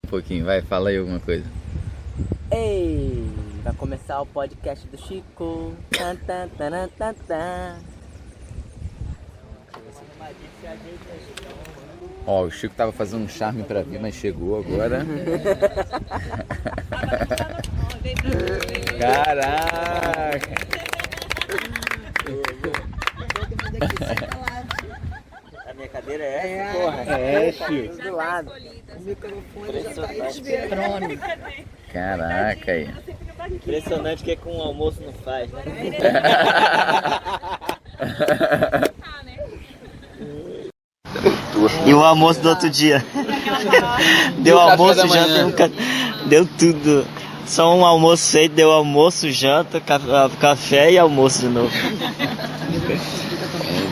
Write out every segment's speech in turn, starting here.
Um pouquinho, vai, fala aí alguma coisa. Ei, vai começar o podcast do Chico. Ó, o Chico tava fazendo um charme pra vir, mas chegou agora. Caraca! A minha cadeira é essa, porra. É, Chico. Do lado. O microfone já tá aí esperando. Caraca aí. Impressionante que com o almoço não faz, né? E o almoço do outro dia? Deu almoço, janta, deu tudo. Só um almoço feito, deu almoço, janta, café e almoço de novo.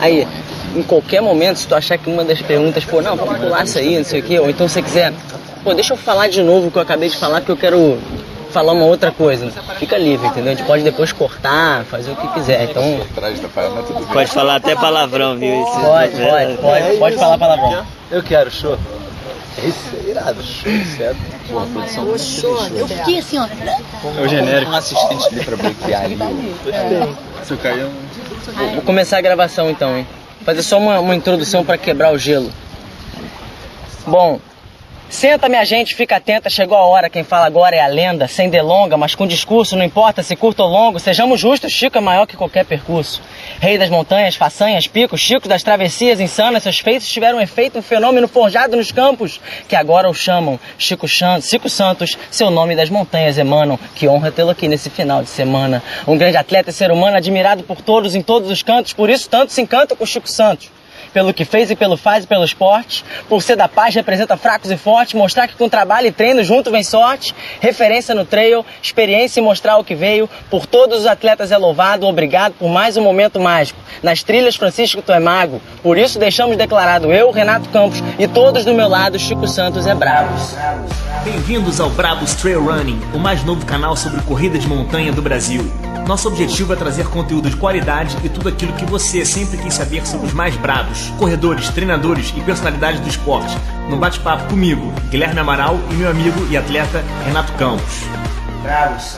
Aí, em qualquer momento, se tu achar que uma das perguntas, pô, não, vamos pular isso aí, não sei o quê, ou então se você quiser, pô, deixa eu falar de novo o que eu acabei de falar, porque eu quero falar uma outra coisa. Fica livre, entendeu? A gente pode depois cortar, fazer o que quiser, então... Pode falar até palavrão, viu? Pode falar palavrão. Eu quero, show. Isso é irado, show, certo? Porra, produção. Show, eu fiquei assim, ó. É o genérico. Um assistente ali pra bloquear ali. Seu Caio. Vou começar a gravação então, hein? Fazer só uma introdução para quebrar o gelo. Bom, senta minha gente, fica atenta, chegou a hora, quem fala agora é a lenda, sem delonga, mas com discurso, não importa se curto ou longo, sejamos justos, Chico é maior que qualquer percurso. Rei das montanhas, façanhas, picos, Chico das travessias insanas, seus feitos tiveram efeito, um fenômeno forjado nos campos, que agora o chamam Chico Santos, seu nome das montanhas emanam, que honra tê-lo aqui nesse final de semana. Um grande atleta e ser humano admirado por todos em todos os cantos, por isso tanto se encanta com Chico Santos. Pelo que fez e pelo faz e pelo esporte, por ser da paz representa fracos e fortes, mostrar que com trabalho e treino junto vem sorte, referência no trail, experiência e mostrar o que veio, por todos os atletas é louvado, obrigado por mais um momento mágico. Nas trilhas, Francisco, tu é mago, por isso deixamos declarado eu, Renato Campos, e todos do meu lado, Chico Santos é Brabos. Bem-vindos ao Brabos Trail Running, o mais novo canal sobre corrida de montanha do Brasil. Nosso objetivo é trazer conteúdo de qualidade e tudo aquilo que você sempre quis saber sobre os mais brabos, corredores, treinadores e personalidades do esporte. Num bate-papo comigo, Guilherme Amaral, e meu amigo e atleta Renato Campos. Brabos.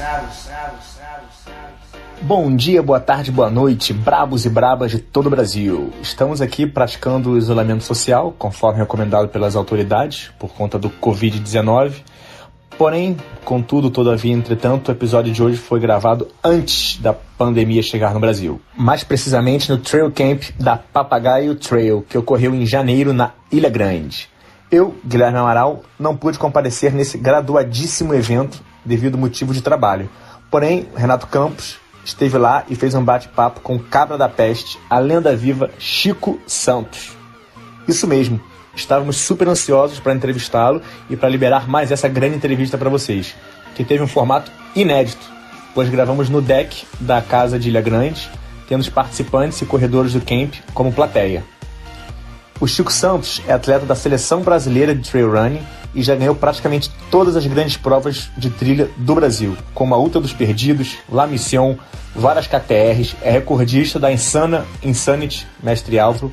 Bom dia, boa tarde, boa noite, brabos e brabas de todo o Brasil. Estamos aqui praticando o isolamento social, conforme recomendado pelas autoridades, por conta do Covid-19. Porém, contudo, todavia, entretanto, o episódio de hoje foi gravado antes da pandemia chegar no Brasil. Mais precisamente no Trail Camp da Papagaio Trail, que ocorreu em janeiro na Ilha Grande. Eu, Guilherme Amaral, não pude comparecer nesse graduadíssimo evento devido ao motivo de trabalho. Porém, Renato Campos esteve lá e fez um bate-papo com o cabra da peste, a lenda viva Chico Santos. Isso mesmo. Estávamos super ansiosos para entrevistá-lo e para liberar mais essa grande entrevista para vocês, que teve um formato inédito, pois gravamos no deck da casa de Ilha Grande, tendo os participantes e corredores do camp como plateia. O Chico Santos é atleta da Seleção Brasileira de Trail Running e já ganhou praticamente todas as grandes provas de trilha do Brasil, como a Ultra dos Perdidos, La Mission, várias KTRs, é recordista da Insanity Mestre Álvaro.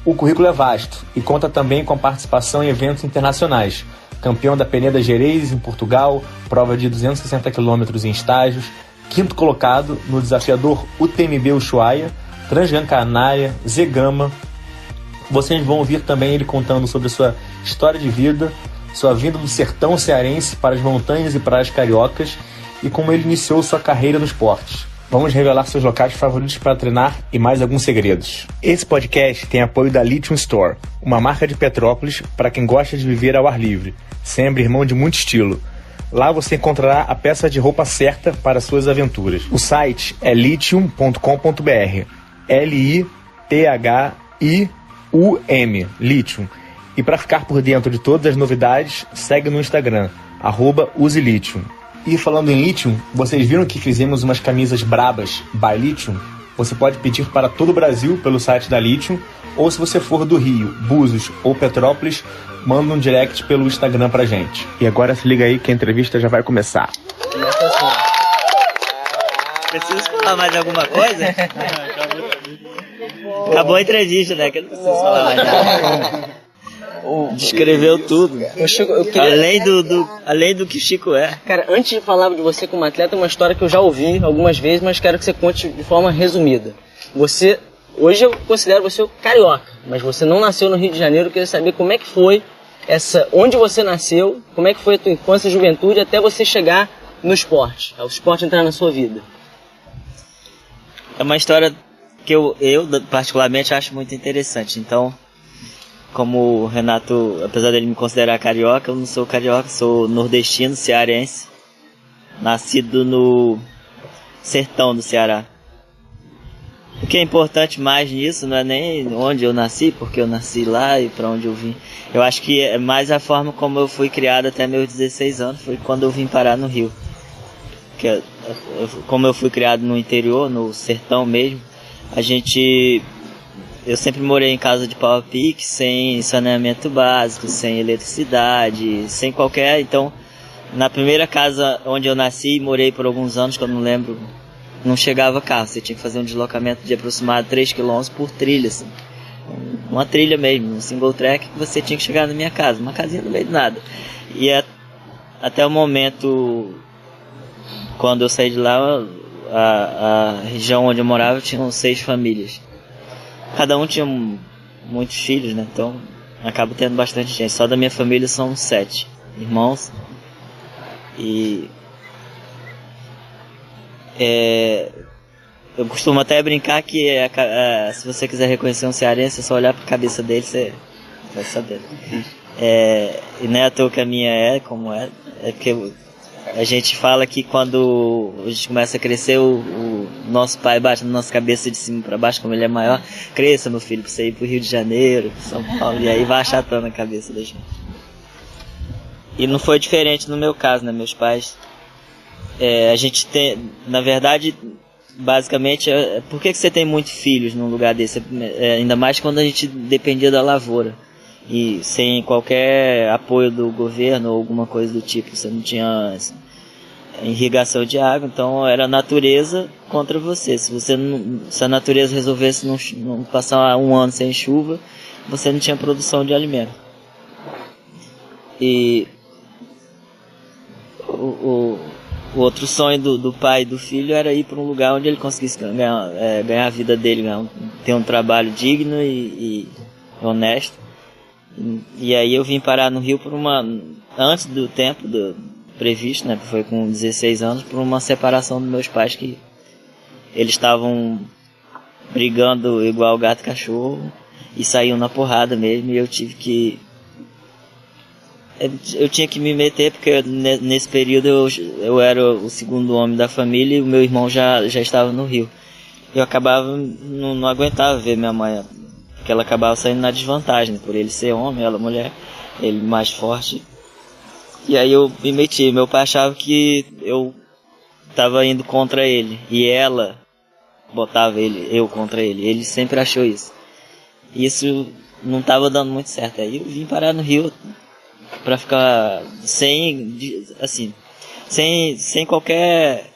O currículo é vasto e conta também com participação em eventos internacionais. Campeão da Peneda Gerês em Portugal, prova de 260 km em estágios, quinto colocado no desafiador UTMB Ushuaia, Transgran Canária, Zegama. Vocês vão ouvir também ele contando sobre sua história de vida, sua vinda do sertão cearense para as montanhas e praias cariocas e como ele iniciou sua carreira no esporte. Vamos revelar seus locais favoritos para treinar e mais alguns segredos. Esse podcast tem apoio da Lithium Store, uma marca de Petrópolis para quem gosta de viver ao ar livre, sempre irmão de muito estilo. Lá você encontrará a peça de roupa certa para suas aventuras. O site é lithium.com.br, Lithium, Lithium. E para ficar por dentro de todas as novidades, segue no Instagram, @uselithium. E falando em Lithium, vocês viram que fizemos umas camisas brabas by Lithium? Você pode pedir para todo o Brasil pelo site da Lithium, ou se você for do Rio, Búzios ou Petrópolis, manda um direct pelo Instagram pra gente. E agora se liga aí que a entrevista já vai começar. Preciso falar mais alguma coisa? Acabou a entrevista, né? Que eu não preciso falar mais nada. Descreveu tudo. O Chico, eu queria... Além do que o Chico é. Cara, antes de falar de você como atleta, uma história que eu já ouvi algumas vezes, mas quero que você conte de forma resumida. Hoje eu considero você carioca, mas você não nasceu no Rio de Janeiro. Eu queria saber como é que foi onde você nasceu, como é que foi a tua infância e juventude até você chegar no esporte, o esporte entrar na sua vida. É uma história que eu particularmente acho muito interessante. Então, como o Renato, apesar dele me considerar carioca, eu não sou carioca, sou nordestino, cearense, nascido no sertão do Ceará. O que é importante mais nisso não é nem onde eu nasci, porque eu nasci lá e para onde eu vim. Eu acho que é mais a forma como eu fui criado até meus 16 anos, foi quando eu vim parar no Rio. Como eu fui criado no interior, no sertão mesmo, eu sempre morei em casa de pau a pique, sem saneamento básico, sem eletricidade, sem qualquer... Então, na primeira casa onde eu nasci, morei por alguns anos, que eu não lembro, não chegava carro. Você tinha que fazer um deslocamento de aproximado 3 km por trilha, assim. Uma trilha mesmo, um single track, que você tinha que chegar na minha casa, uma casinha no meio de nada. E até o momento, quando eu saí de lá, a região onde eu morava tinha 6 famílias. Cada um tinha muitos filhos, né? Então acabo tendo bastante gente. Só da minha família são 7 irmãos. E eu costumo até brincar que se você quiser reconhecer um cearense, é só olhar para a cabeça dele, você vai saber. E não é à toa que a minha é como é porque a gente fala que quando a gente começa a crescer, o nosso pai bate na nossa cabeça de cima para baixo, como ele é maior. Cresça, meu filho, para você ir pro Rio de Janeiro, pro São Paulo, e aí vai achatando a cabeça da gente. E não foi diferente no meu caso, né? Meus pais, a gente tem, na verdade, basicamente, por que você tem muitos filhos num lugar desse? Ainda mais quando a gente dependia da lavoura. E sem qualquer apoio do governo ou alguma coisa do tipo, você não tinha irrigação de água, então era a natureza contra você. Se a natureza resolvesse não passar um ano sem chuva, você não tinha produção de alimento. E o outro sonho do pai e do filho era ir para um lugar onde ele conseguisse ganhar a vida dele, ter um trabalho digno e honesto. E aí eu vim parar no Rio antes do tempo previsto, né? Foi com 16 anos, por uma separação dos meus pais, que eles estavam brigando igual gato e cachorro e saíam na porrada mesmo, e eu tinha que me meter, porque nesse período eu era o segundo homem da família e o meu irmão já estava no Rio. Eu acabava, não aguentava ver minha mãe, porque ela acabava saindo na desvantagem, por ele ser homem, ela mulher, ele mais forte. E aí eu me meti. Meu pai achava que eu estava indo contra ele, e ela botava eu contra ele. Ele sempre achou isso. Isso não estava dando muito certo. Aí eu vim parar no Rio para ficar sem qualquer...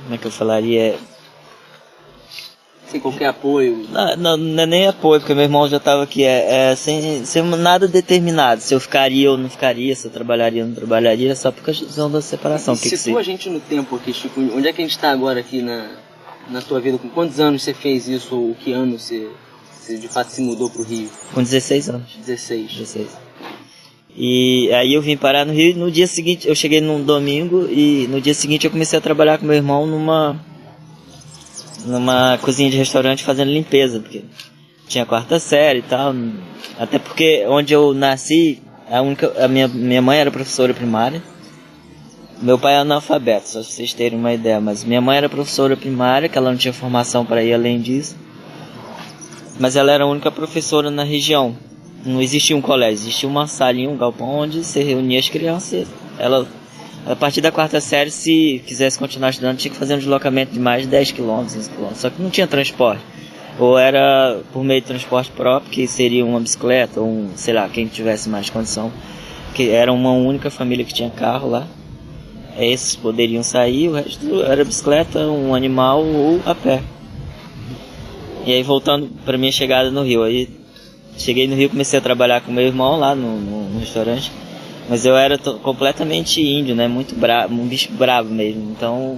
como é que eu falaria... Sem qualquer apoio? Não é nem apoio, porque meu irmão já estava aqui, sem nada determinado, se eu ficaria ou não ficaria, se eu trabalharia ou não trabalharia, só por questão da separação. Situa a gente no tempo aqui, Chico, onde é que a gente está agora aqui na tua vida? Com quantos anos você fez isso, ou que ano você de fato se mudou pro Rio? Com 16 anos. 16. E aí eu vim parar no Rio, e no dia seguinte, eu cheguei num domingo, e no dia seguinte eu comecei a trabalhar com meu irmão numa cozinha de restaurante fazendo limpeza, porque tinha 4ª série e tal. Até porque onde eu nasci, a minha mãe era professora primária, meu pai é analfabeto, só pra vocês terem uma ideia, mas minha mãe era professora primária, que ela não tinha formação para ir além disso, mas ela era a única professora na região. Não existia um colégio, existia uma salinha, um galpão onde se reunia as crianças. Ela, a partir da 4ª série, se quisesse continuar estudando, tinha que fazer um deslocamento de mais de 10 km, 15 km. Só que não tinha transporte. Ou era por meio de transporte próprio, que seria uma bicicleta, ou sei lá, quem tivesse mais condição. Que era uma única família que tinha carro lá. Esses poderiam sair, o resto era bicicleta, um animal ou a pé. E aí voltando para minha chegada no Rio, aí cheguei no Rio, comecei a trabalhar com meu irmão lá no restaurante. Mas eu era completamente índio, né? Muito bravo, um bicho bravo mesmo. Então,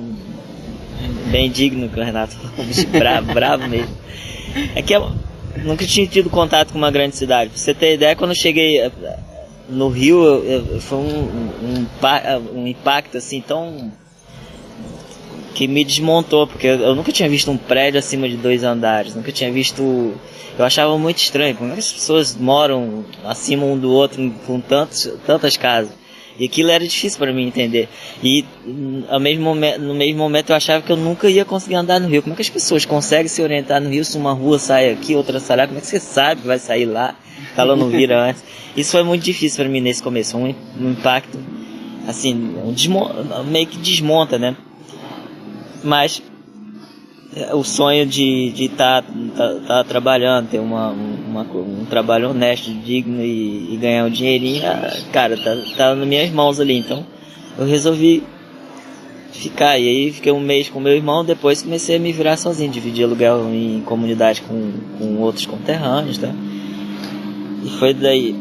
bem digno que o Renato falou, um bicho bravo mesmo. É que eu nunca tinha tido contato com uma grande cidade. Pra você ter ideia, quando eu cheguei no Rio, foi um impacto assim tão... que me desmontou, porque eu nunca tinha visto um prédio acima de 2 andares, nunca tinha visto... Eu achava muito estranho, como é que as pessoas moram acima um do outro com tantas casas? E aquilo era difícil para mim entender. E no mesmo momento eu achava que eu nunca ia conseguir andar no Rio. Como é que as pessoas conseguem se orientar no Rio se uma rua sai aqui, outra sai lá? Como é que você sabe que vai sair lá? Ela não vira antes. Isso foi muito difícil para mim nesse começo, um impacto, assim, meio que desmonta, né? Mas o sonho de estar trabalhando, ter um trabalho honesto, digno e ganhar um dinheirinho, cara, tá nas minhas mãos ali. Então eu resolvi ficar. E aí fiquei um mês com meu irmão, depois comecei a me virar sozinho, dividir aluguel em comunidade com outros conterrâneos, tá? E foi daí.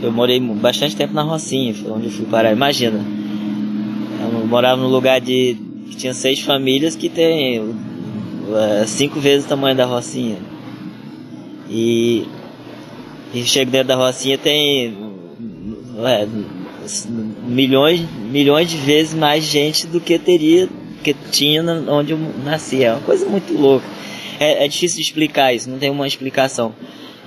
Eu morei bastante tempo na Rocinha, foi onde eu fui parar. Imagina, eu morava num lugar que tinha 6 famílias que tem 5 vezes o tamanho da Rocinha. E chego dentro da Rocinha, tem milhões de vezes mais gente do que tinha onde eu nasci. É uma coisa muito louca. É difícil de explicar isso, não tem uma explicação.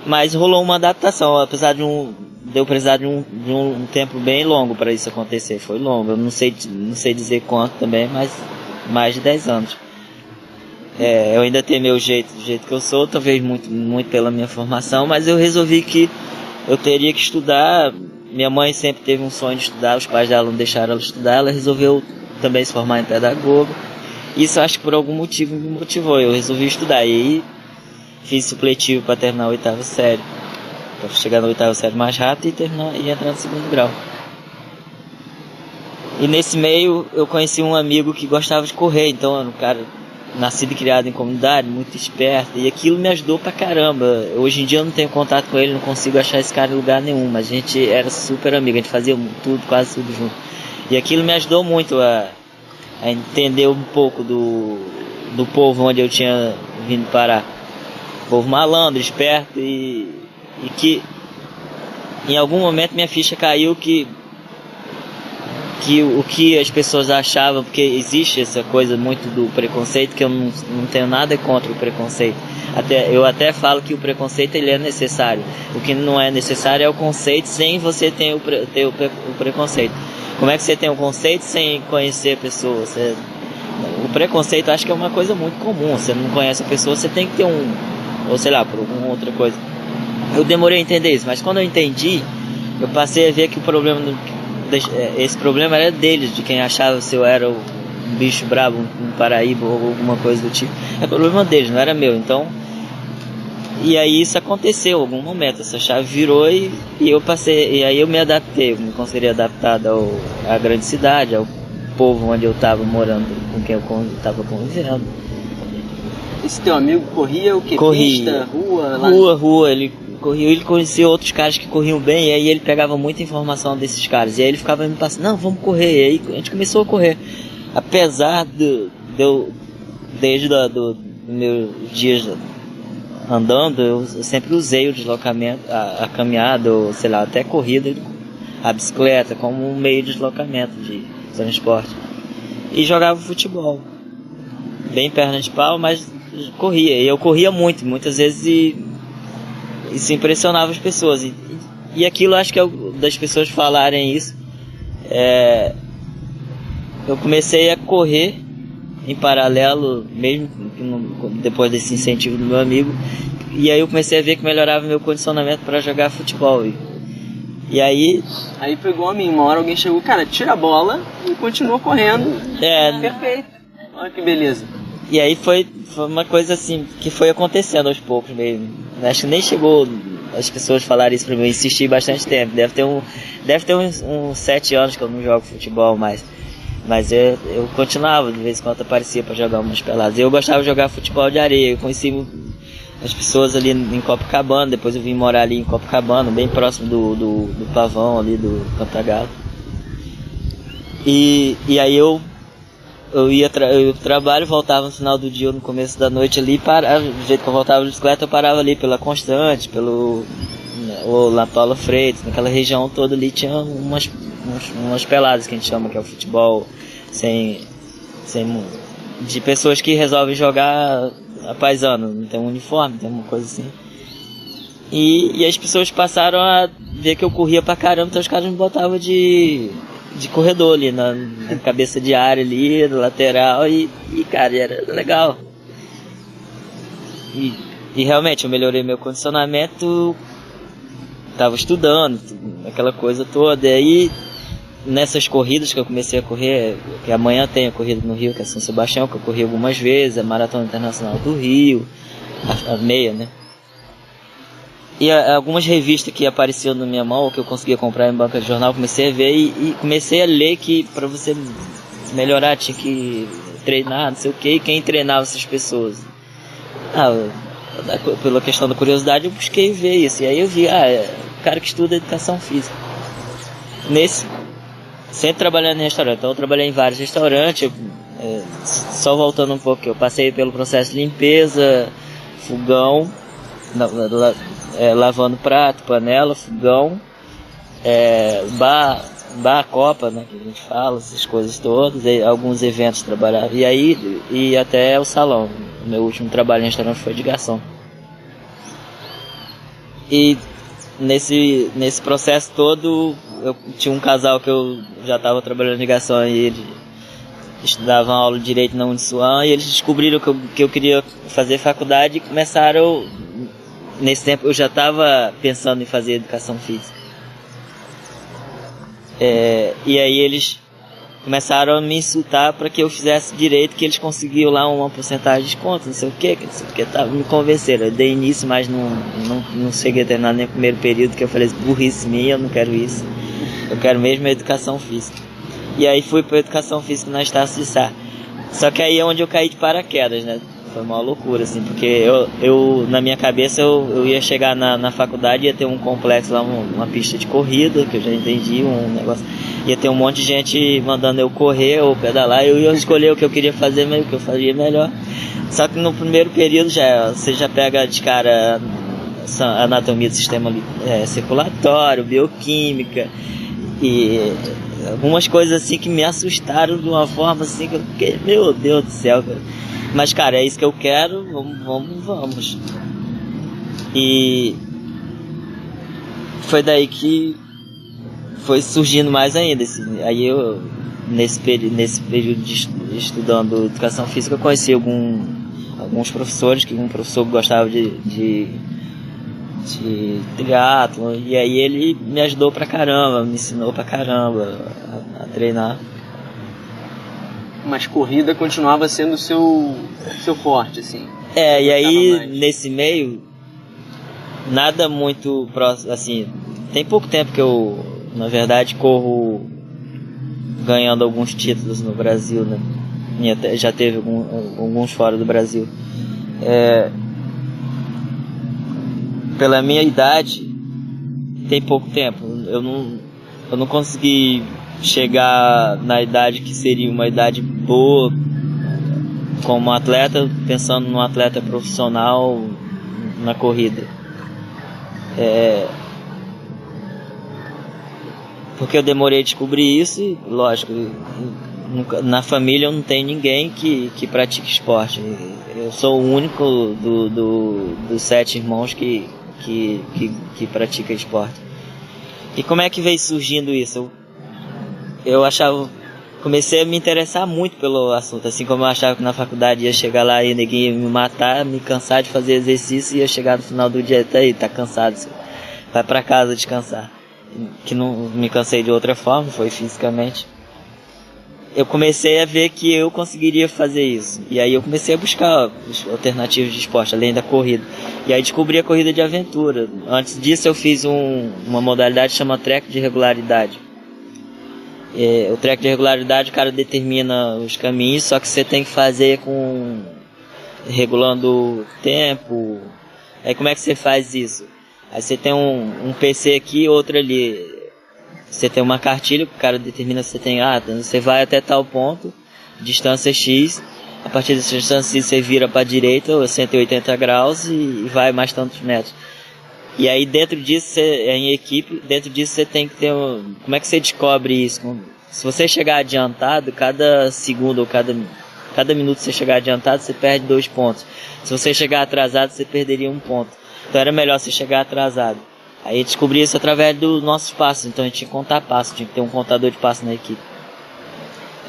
Mas rolou uma adaptação, apesar de eu precisar de um tempo bem longo para isso acontecer. Foi longo, eu não sei dizer quanto também, mas mais de 10 anos. Eu ainda tenho meu jeito, do jeito que eu sou, talvez muito pela minha formação, mas eu resolvi que eu teria que estudar. Minha mãe sempre teve um sonho de estudar, os pais dela não deixaram ela estudar, ela resolveu também se formar em pedagoga. Isso acho que por algum motivo me motivou, eu resolvi estudar. E aí fiz supletivo para terminar a 8ª série, para chegar na 8ª série mais rápido e entrar no 2º grau. E nesse meio eu conheci um amigo que gostava de correr, então era um cara nascido e criado em comunidade, muito esperto, e aquilo me ajudou pra caramba. Hoje em dia eu não tenho contato com ele, não consigo achar esse cara em lugar nenhum, mas a gente era super amigo, a gente fazia quase tudo junto. E aquilo me ajudou muito a entender um pouco do povo onde eu tinha vindo parar. Povo malandro, esperto e que em algum momento minha ficha caiu que o que as pessoas achavam, porque existe essa coisa muito do preconceito, que eu não tenho nada contra o preconceito. Eu até falo que o preconceito ele é necessário. O que não é necessário é o conceito sem você ter o preconceito. Como é que você tem o conceito sem conhecer a pessoa? O preconceito acho que é uma coisa muito comum. Você não conhece a pessoa, você tem que ter ou sei lá, por alguma outra coisa. Eu demorei a entender isso, mas quando eu entendi, eu passei a ver que esse problema era deles, de quem achava se eu era um bicho brabo, um paraíba ou alguma coisa do tipo. É problema deles, não era meu. Então, e aí isso aconteceu em algum momento, essa chave virou e eu passei, e aí eu me adaptei, eu me considerei adaptado à grande cidade, ao povo onde eu estava morando, com quem eu estava convivendo. Esse teu amigo corria o quê? Corria. Pista, rua? Rua, ele corria, ele conhecia outros caras que corriam bem, e aí ele pegava muita informação desses caras, e aí ele ficava me passando, não, vamos correr, e aí a gente começou a correr. Apesar de eu, desde os meus dias andando, eu sempre usei o deslocamento, a caminhada, ou sei lá, até corrida, a bicicleta, como um meio de deslocamento, de transporte. E jogava futebol. Bem perna de pau, mas corria. E eu corria muito, muitas vezes, e isso impressionava as pessoas. E aquilo, acho que é das pessoas falarem isso. Eu comecei a correr em paralelo, mesmo depois desse incentivo do meu amigo. E aí eu comecei a ver que melhorava meu condicionamento para jogar futebol. E aí... Aí pegou a mim, uma hora alguém chegou, cara, tira a bola e continua correndo. Perfeito. Olha que beleza. E aí foi uma coisa assim, que foi acontecendo aos poucos mesmo. Acho que nem chegou as pessoas falarem isso pra mim, eu insisti bastante tempo. Deve ter uns 7 anos que eu não jogo futebol mais. Mas eu continuava, de vez em quando aparecia pra jogar umas peladas. Eu gostava de jogar futebol de areia, eu conheci as pessoas ali em Copacabana. Depois eu vim morar ali em Copacabana, bem próximo do Pavão ali, do Cantagalo. E aí eu ia pro trabalho, voltava no final do dia ou no começo da noite ali, do jeito que eu voltava de bicicleta, eu parava ali pela Constante, ou La Paula Freitas, naquela região toda ali tinha umas peladas que a gente chama, que é o futebol de pessoas que resolvem jogar a paisano, não tem um uniforme, tem uma coisa assim. E as pessoas passaram a ver que eu corria pra caramba, então os caras me botavam de corredor ali, na cabeça de área ali, no lateral, e cara, era legal. E realmente eu melhorei meu condicionamento, tava estudando, aquela coisa toda. E aí, nessas corridas que eu comecei a correr, que amanhã tem a corrida no Rio, que é São Sebastião, que eu corri algumas vezes, a Maratona Internacional do Rio, a meia, né? E algumas revistas que apareciam na minha mão, que eu conseguia comprar em banca de jornal, comecei a ver e comecei a ler que para você melhorar tinha que treinar, não sei o que, e quem treinava essas pessoas. Pela questão da curiosidade, eu busquei ver isso, e aí eu vi, o cara que estuda educação física. Sempre trabalhando em restaurante, então eu trabalhei em vários restaurantes, só voltando um pouco, eu passei pelo processo de limpeza, fogão, lavando prato, panela, fogão, bar, copa, né, que a gente fala, essas coisas todas, alguns eventos trabalhava, e até o salão. O meu último trabalho em restaurante foi de garçom. E nesse processo todo, eu tinha um casal que eu já estava trabalhando de garçom, e eles estudavam aula de direito na Uniswan, e eles descobriram que eu queria fazer faculdade e começaram. Nesse tempo eu já estava pensando em fazer educação física. E aí eles começaram a me insultar para que eu fizesse direito, que eles conseguiam lá uma porcentagem de desconto, não sei o que, me convenceram. Eu dei início, mas não cheguei a terminar nem o primeiro período, que eu falei, burrice minha, eu não quero isso. Eu quero mesmo a educação física. E aí fui para educação física na Estácio de Sá. Só que aí é onde eu caí de paraquedas, né? Foi uma loucura, assim, porque eu na minha cabeça, eu ia chegar na faculdade, ia ter um complexo lá, uma pista de corrida, que eu já entendi, um negócio, ia ter um monte de gente mandando eu correr ou pedalar, eu ia escolher o que eu queria fazer, o que eu fazia melhor. Só que no primeiro período você já pega de cara a anatomia do sistema circulatório, bioquímica, e algumas coisas assim que me assustaram de uma forma assim, que eu fiquei, meu Deus do céu, cara. Mas, cara, é isso que eu quero, vamos. E foi daí que foi surgindo mais ainda. Aí eu, nesse período de estudando educação física, eu conheci alguns professores, que um professor gostava de triatlo, e aí ele me ajudou pra caramba, me ensinou pra caramba a treinar. Mas corrida continuava sendo o seu forte, assim. E aí, nesse meio, nada muito próximo, assim, tem pouco tempo que eu, na verdade, corro ganhando alguns títulos no Brasil, né? E até já teve alguns fora do Brasil. Pela minha idade, tem pouco tempo. Eu não consegui chegar na idade que seria uma idade boa como atleta, pensando num atleta profissional na corrida. Porque eu demorei a descobrir isso, e lógico, na família eu não tenho ninguém que pratique esporte. Eu sou o único dos 7 irmãos que pratica esporte. E como é que veio surgindo isso? Eu comecei a me interessar muito pelo assunto, assim como eu achava que na faculdade ia chegar lá e ninguém ia me matar, me cansar de fazer exercício, e ia chegar no final do dia, tá cansado, vai pra casa descansar. Que não me cansei de outra forma, foi fisicamente. Eu comecei a ver que eu conseguiria fazer isso, e aí eu comecei a buscar alternativas de esporte, além da corrida, e aí descobri a corrida de aventura. Antes disso eu fiz uma modalidade que chama Trek de Regularidade. O Trek de Regularidade, o cara determina os caminhos, só que você tem que fazer regulando tempo, Aí como é que você faz isso? Aí você tem um PC aqui, outro ali. Você tem uma cartilha, o cara determina se você tem, você vai até tal ponto, distância X, a partir dessa distância X você vira para a direita, 180 graus e vai mais tantos metros. E aí dentro disso, em equipe, dentro disso você tem que ter como é que você descobre isso? Se você chegar adiantado, cada segundo ou cada minuto que você chegar adiantado, você perde 2 pontos. Se você chegar atrasado, você perderia 1 ponto. Então era melhor você chegar atrasado. Aí eu descobri isso através dos nossos passos. Então a gente tinha que contar passos, tinha que ter um contador de passos na equipe.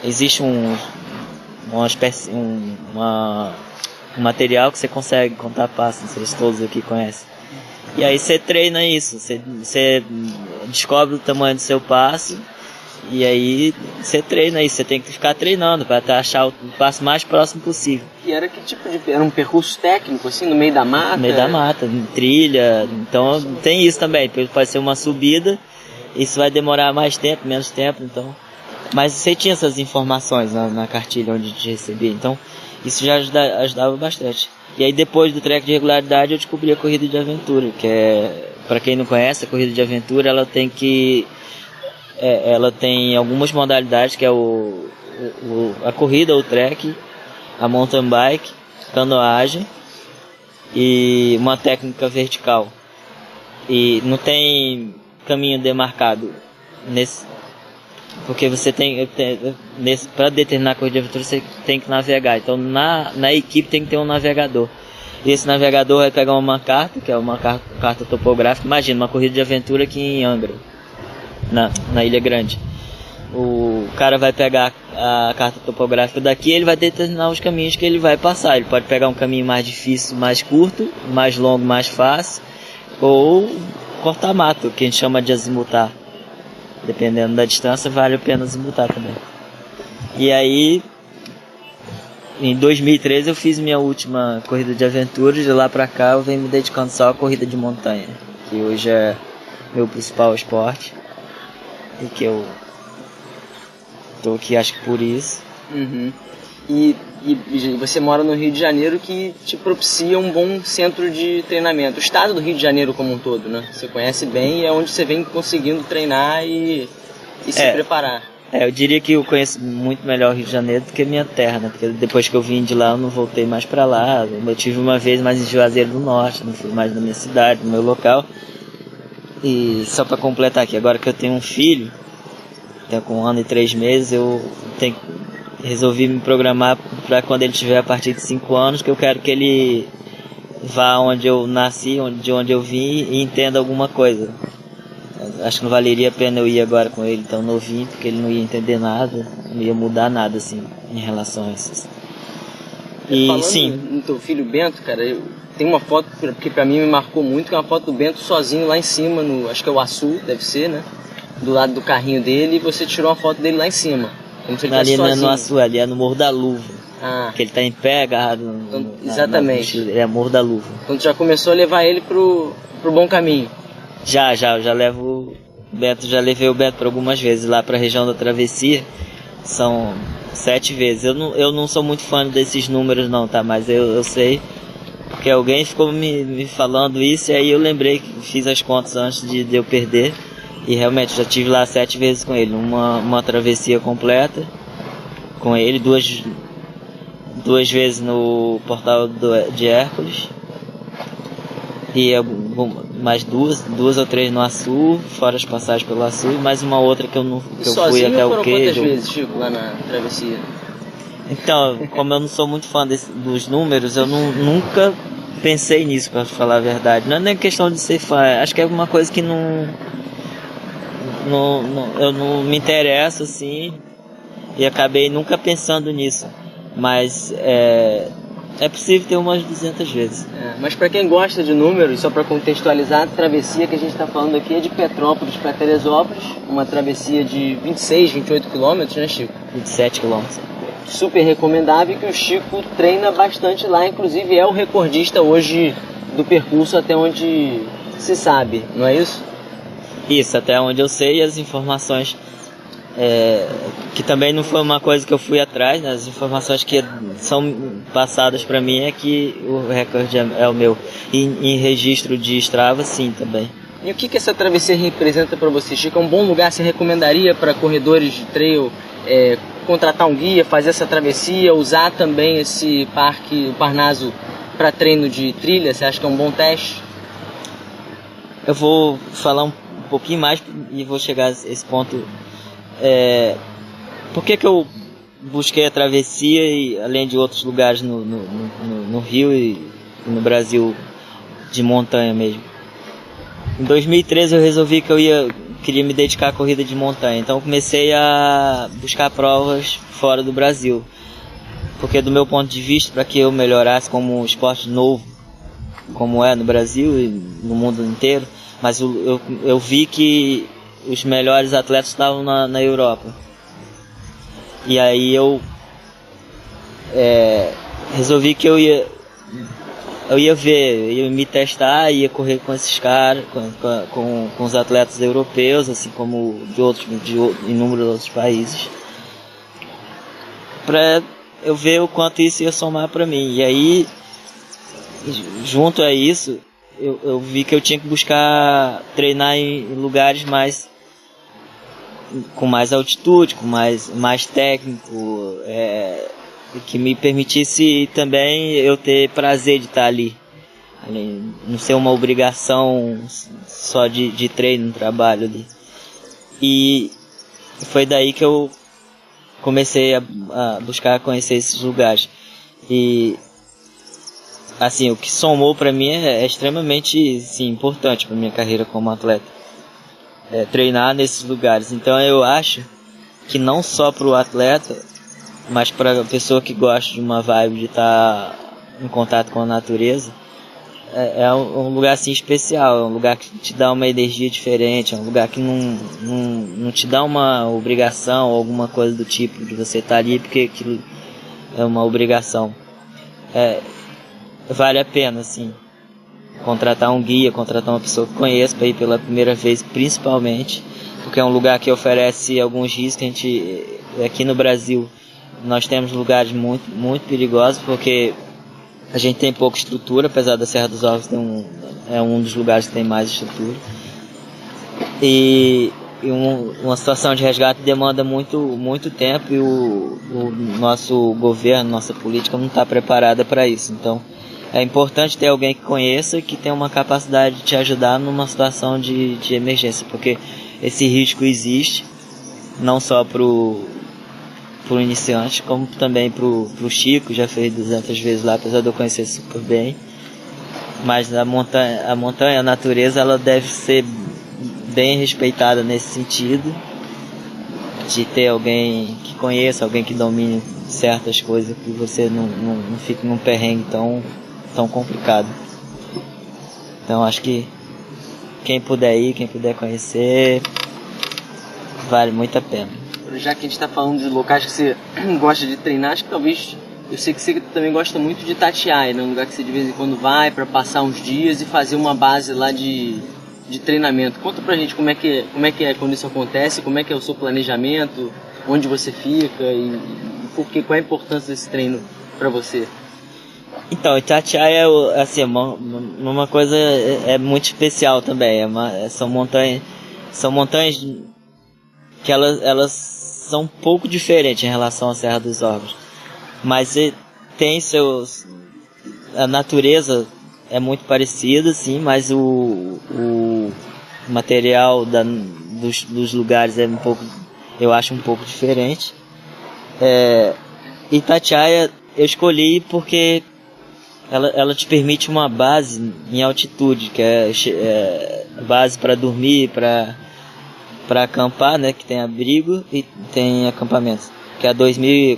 Existe um material que você consegue contar passos, não sei se todos aqui conhecem. E aí você treina isso, você descobre o tamanho do seu passo. E aí você treina isso, você tem que ficar treinando para achar o passo mais próximo possível. E era que tipo de... Era um percurso técnico, assim, no meio da mata? No meio da mata, em trilha. Então tem isso também, pode ser uma subida, isso vai demorar mais tempo, menos tempo, então... Mas você tinha essas informações na cartilha onde a gente recebia, então isso já ajudava bastante. E aí depois do trek de regularidade eu descobri a corrida de aventura, que é... Para quem não conhece, a corrida de aventura, ela tem algumas modalidades, que é a corrida, o trek, a mountain bike, canoagem e uma técnica vertical. E não tem caminho demarcado porque você para determinar a corrida de aventura você tem que navegar. Então na equipe tem que ter um navegador. E esse navegador vai pegar uma carta, que é uma carta topográfica. Imagina uma corrida de aventura aqui em Angra, na Ilha Grande. O cara vai pegar a carta topográfica daqui e ele vai determinar os caminhos que ele vai passar. Ele pode pegar um caminho mais difícil, mais curto, mais longo, mais fácil, ou cortar mato, que a gente chama de azimutar. Dependendo da distância, vale a pena azimutar também. E aí, em 2013 eu fiz minha última corrida de aventura. De lá pra cá eu venho me dedicando só à corrida de montanha, que hoje é meu principal esporte. E que eu tô aqui, acho que por isso. Uhum. E você mora no Rio de Janeiro, que te propicia um bom centro de treinamento. O estado do Rio de Janeiro como um todo, né? Você conhece bem e é onde você vem conseguindo treinar e se preparar. Eu diria que eu conheço muito melhor o Rio de Janeiro do que a minha terra, né? Porque depois que eu vim de lá eu não voltei mais pra lá. Eu tive uma vez mais em Juazeiro do Norte, não fui mais na minha cidade, no meu local. E só para completar aqui, agora que eu tenho um filho, com 1 ano e 3 meses, eu resolvi me programar para quando ele tiver a partir de 5 anos, que eu quero que ele vá onde eu nasci, de onde eu vim, e entenda alguma coisa. Acho que não valeria a pena eu ir agora com ele tão novinho, porque ele não ia entender nada, não ia mudar nada assim em relação a isso. E falando sim, no teu filho Bento, cara, tem uma foto que pra mim me marcou muito, que é uma foto do Bento sozinho lá em cima, acho que é o Açu, deve ser, né? Do lado do carrinho dele, e você tirou uma foto dele lá em cima. Como se ele ali não é no Açu, ali é no Morro da Luva. Que ele tá em pé, agarrado exatamente. É Morro da Luva. Então tu já começou a levar ele pro bom caminho. Já levo o Bento, já levei o Bento para algumas vezes lá para a região da travessia. São 7 vezes. Eu não sou muito fã desses números não, tá? Mas eu sei, porque alguém ficou me falando isso, e aí eu lembrei que fiz as contas antes de eu perder. E realmente já tive lá 7 vezes com ele. Uma travessia completa com ele, duas vezes no Portal de Hércules. E mais duas ou 3 no Açu, fora as passagens pelo Açu, e mais uma outra que eu fui até o Queijo. Quantas vezes, Chico, lá na travessia? Então, como eu não sou muito fã dos números, eu nunca pensei nisso, pra falar a verdade. Não é nem questão de ser fã, acho que é uma coisa que eu não me interesso assim, e acabei nunca pensando nisso. Mas é possível ter umas 200 vezes. Mas para quem gosta de números, só para contextualizar, a travessia que a gente está falando aqui é de Petrópolis para Teresópolis, uma travessia de 26, 28 quilômetros, né, Chico? 27 quilômetros. Super recomendável, que o Chico treina bastante lá, inclusive é o recordista hoje do percurso até onde se sabe, não é isso? Isso, até onde eu sei, as informações que também não foi uma coisa que eu fui atrás, né? As informações que são passadas para mim é que o recorde é o meu. E em registro de Strava, sim, também. E o que essa travessia representa para você, Chico? É um bom lugar? Você recomendaria para corredores de trail contratar um guia, fazer essa travessia, usar também esse parque, o Parnaso, para treino de trilha? Você acha que é um bom teste? Eu vou falar um pouquinho mais e vou chegar a esse ponto. Por que eu busquei a travessia, e além de outros lugares no Rio e no Brasil, de montanha mesmo? Em 2013 eu resolvi que queria me dedicar à corrida de montanha, então eu comecei a buscar provas fora do Brasil, porque do meu ponto de vista, para que eu melhorasse como um esporte novo, como é no Brasil e no mundo inteiro, mas eu vi que os melhores atletas estavam na Europa, e aí eu resolvi que eu ia ver, ia me testar, ia correr com esses caras, com os atletas europeus, assim como de inúmeros outros países, para eu ver o quanto isso ia somar para mim. E aí, junto a isso, eu vi que eu tinha que buscar treinar em lugares com mais altitude, com mais técnico, que me permitisse também eu ter prazer de estar ali, não ser uma obrigação só de treino, no trabalho ali. E foi daí que eu comecei a buscar conhecer esses lugares. E assim, o que somou para mim é extremamente, sim, importante para minha carreira como atleta, treinar nesses lugares. Então eu acho que não só para o atleta, mas para a pessoa que gosta de uma vibe de estar em contato com a natureza, é um lugar assim especial, é um lugar que te dá uma energia diferente, é um lugar que não te dá uma obrigação ou alguma coisa do tipo de você estar ali porque aquilo é uma obrigação. Vale a pena, assim, contratar um guia, contratar uma pessoa que conheça para ir pela primeira vez, principalmente, porque é um lugar que oferece alguns riscos. A gente, aqui no Brasil, nós temos lugares muito, muito perigosos, porque a gente tem pouca estrutura, apesar da Serra dos Ovos é um dos lugares que tem mais estrutura. E uma situação de resgate demanda muito, muito tempo, e o nosso governo, nossa política não está preparada para isso. Então é importante ter alguém que conheça, que tenha uma capacidade de te ajudar numa situação de emergência, porque esse risco existe, não só para o iniciante, como também para o Chico, já fez 200 vezes lá, apesar de eu conhecer super bem. Mas a montanha, a natureza, ela deve ser bem respeitada nesse sentido, de ter alguém que conheça, alguém que domine certas coisas, que você não fique num perrengue tão complicado. Então acho que quem puder ir, quem puder conhecer, vale muito a pena. Já que a gente está falando de locais que você gosta de treinar, acho que talvez, eu sei que você também gosta muito de Itatiaia, né? Um lugar que você de vez em quando vai para passar uns dias e fazer uma base lá de treinamento. Conta pra gente como é que é quando isso acontece, como é que é o seu planejamento, onde você fica e qual é a importância desse treino para você. Então, Itatiaia é assim, uma coisa muito especial também. São montanhas que elas são um pouco diferentes em relação à Serra dos Ovos, mas tem a natureza é muito parecida, sim, mas o material dos lugares é eu acho um pouco diferente. Itatiaia eu escolhi porque ela te permite uma base em altitude, que é base para dormir, para acampar, né, que tem abrigo e tem acampamento, que é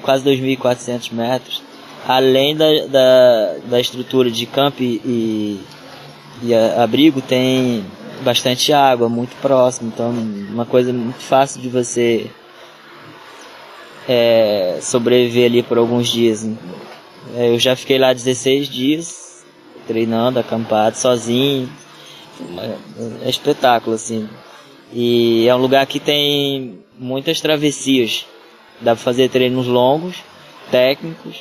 quase 2.400 metros, além da estrutura de camp e abrigo, tem bastante água, muito próximo, então uma coisa muito fácil de você sobreviver ali por alguns dias. Eu já fiquei lá 16 dias, treinando, acampado, sozinho, é espetáculo, assim. E é um lugar que tem muitas travessias. Dá pra fazer treinos longos, técnicos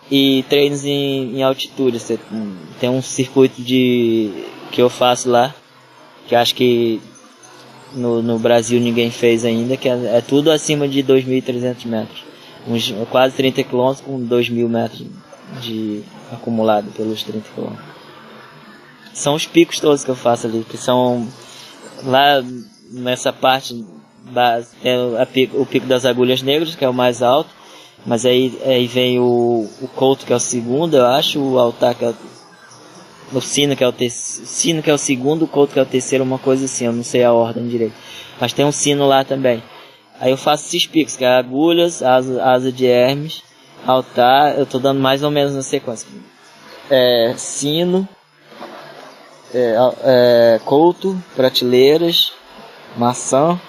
e treinos em altitude. Você tem um circuito que eu faço lá, que acho que no Brasil ninguém fez ainda, que é tudo acima de 2.300 metros. Quase 30 km com 2.000 metros de acumulado pelos 30 km. São os picos todos que eu faço ali, que são lá nessa parte base, o Pico das Agulhas Negras, que é o mais alto, mas aí vem o Couto, que é o segundo, eu acho, o Altar, que é o Sino, que é o segundo, o Couto, que é o terceiro, uma coisa assim, eu não sei a ordem direito, mas tem um Sino lá também. Aí eu faço esses picos, que é Agulhas, Asa de Hermes, Altar, eu tô dando mais ou menos na sequência. Sino, Couto, Prateleiras, Maçã,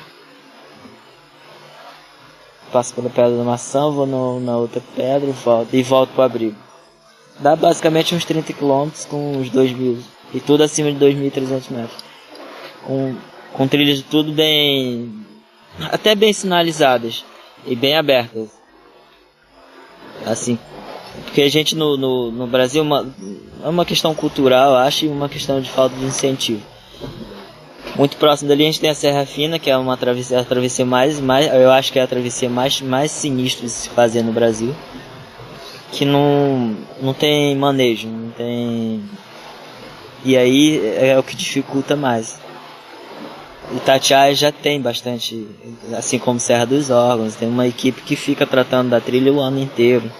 passo pela Pedra da Maçã, vou na outra pedra, volto pro abrigo. Dá basicamente uns 30 km com uns 2.000, e tudo acima de 2.300 metros. Com trilhas tudo até bem sinalizadas e bem abertas. Assim, porque a gente no Brasil é uma questão cultural, eu acho, e uma questão de falta de incentivo. Muito próximo dali a gente tem a Serra Fina, que é a travessia mais eu acho que é a travessia mais sinistra de se fazer no Brasil, que não tem manejo, não tem, e aí é o que dificulta mais. Itatiaia já tem bastante, assim como Serra dos Órgãos, tem uma equipe que fica tratando da trilha o ano inteiro.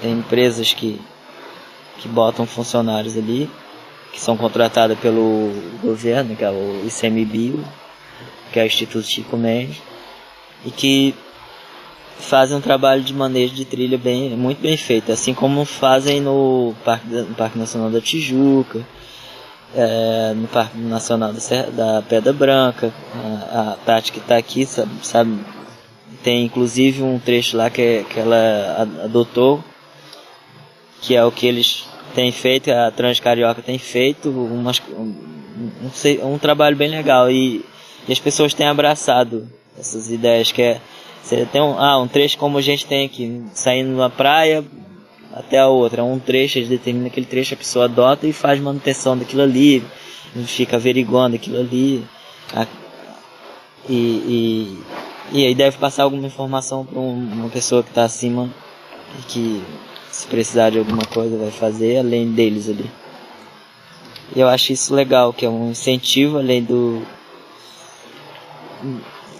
Tem empresas que botam funcionários ali, que são contratadas pelo governo, que é o ICMBio, que é o Instituto Chico Mendes, e que fazem um trabalho de manejo de trilha muito bem feito, assim como fazem no Parque Nacional da Tijuca, no Parque Nacional da Pedra Branca. A Tati, que está aqui, sabe, tem inclusive um trecho lá que ela adotou, que é o que eles têm feito, a Transcarioca tem feito um trabalho bem legal, e as pessoas têm abraçado essas ideias, que você tem um trecho como a gente tem aqui, saindo da praia até a outra, um trecho, eles determinam aquele trecho, a pessoa adota e faz manutenção daquilo ali, fica averiguando aquilo ali, e aí deve passar alguma informação para uma pessoa que está acima, e que se precisar de alguma coisa vai fazer, além deles ali. E eu acho isso legal, que é um incentivo, além do...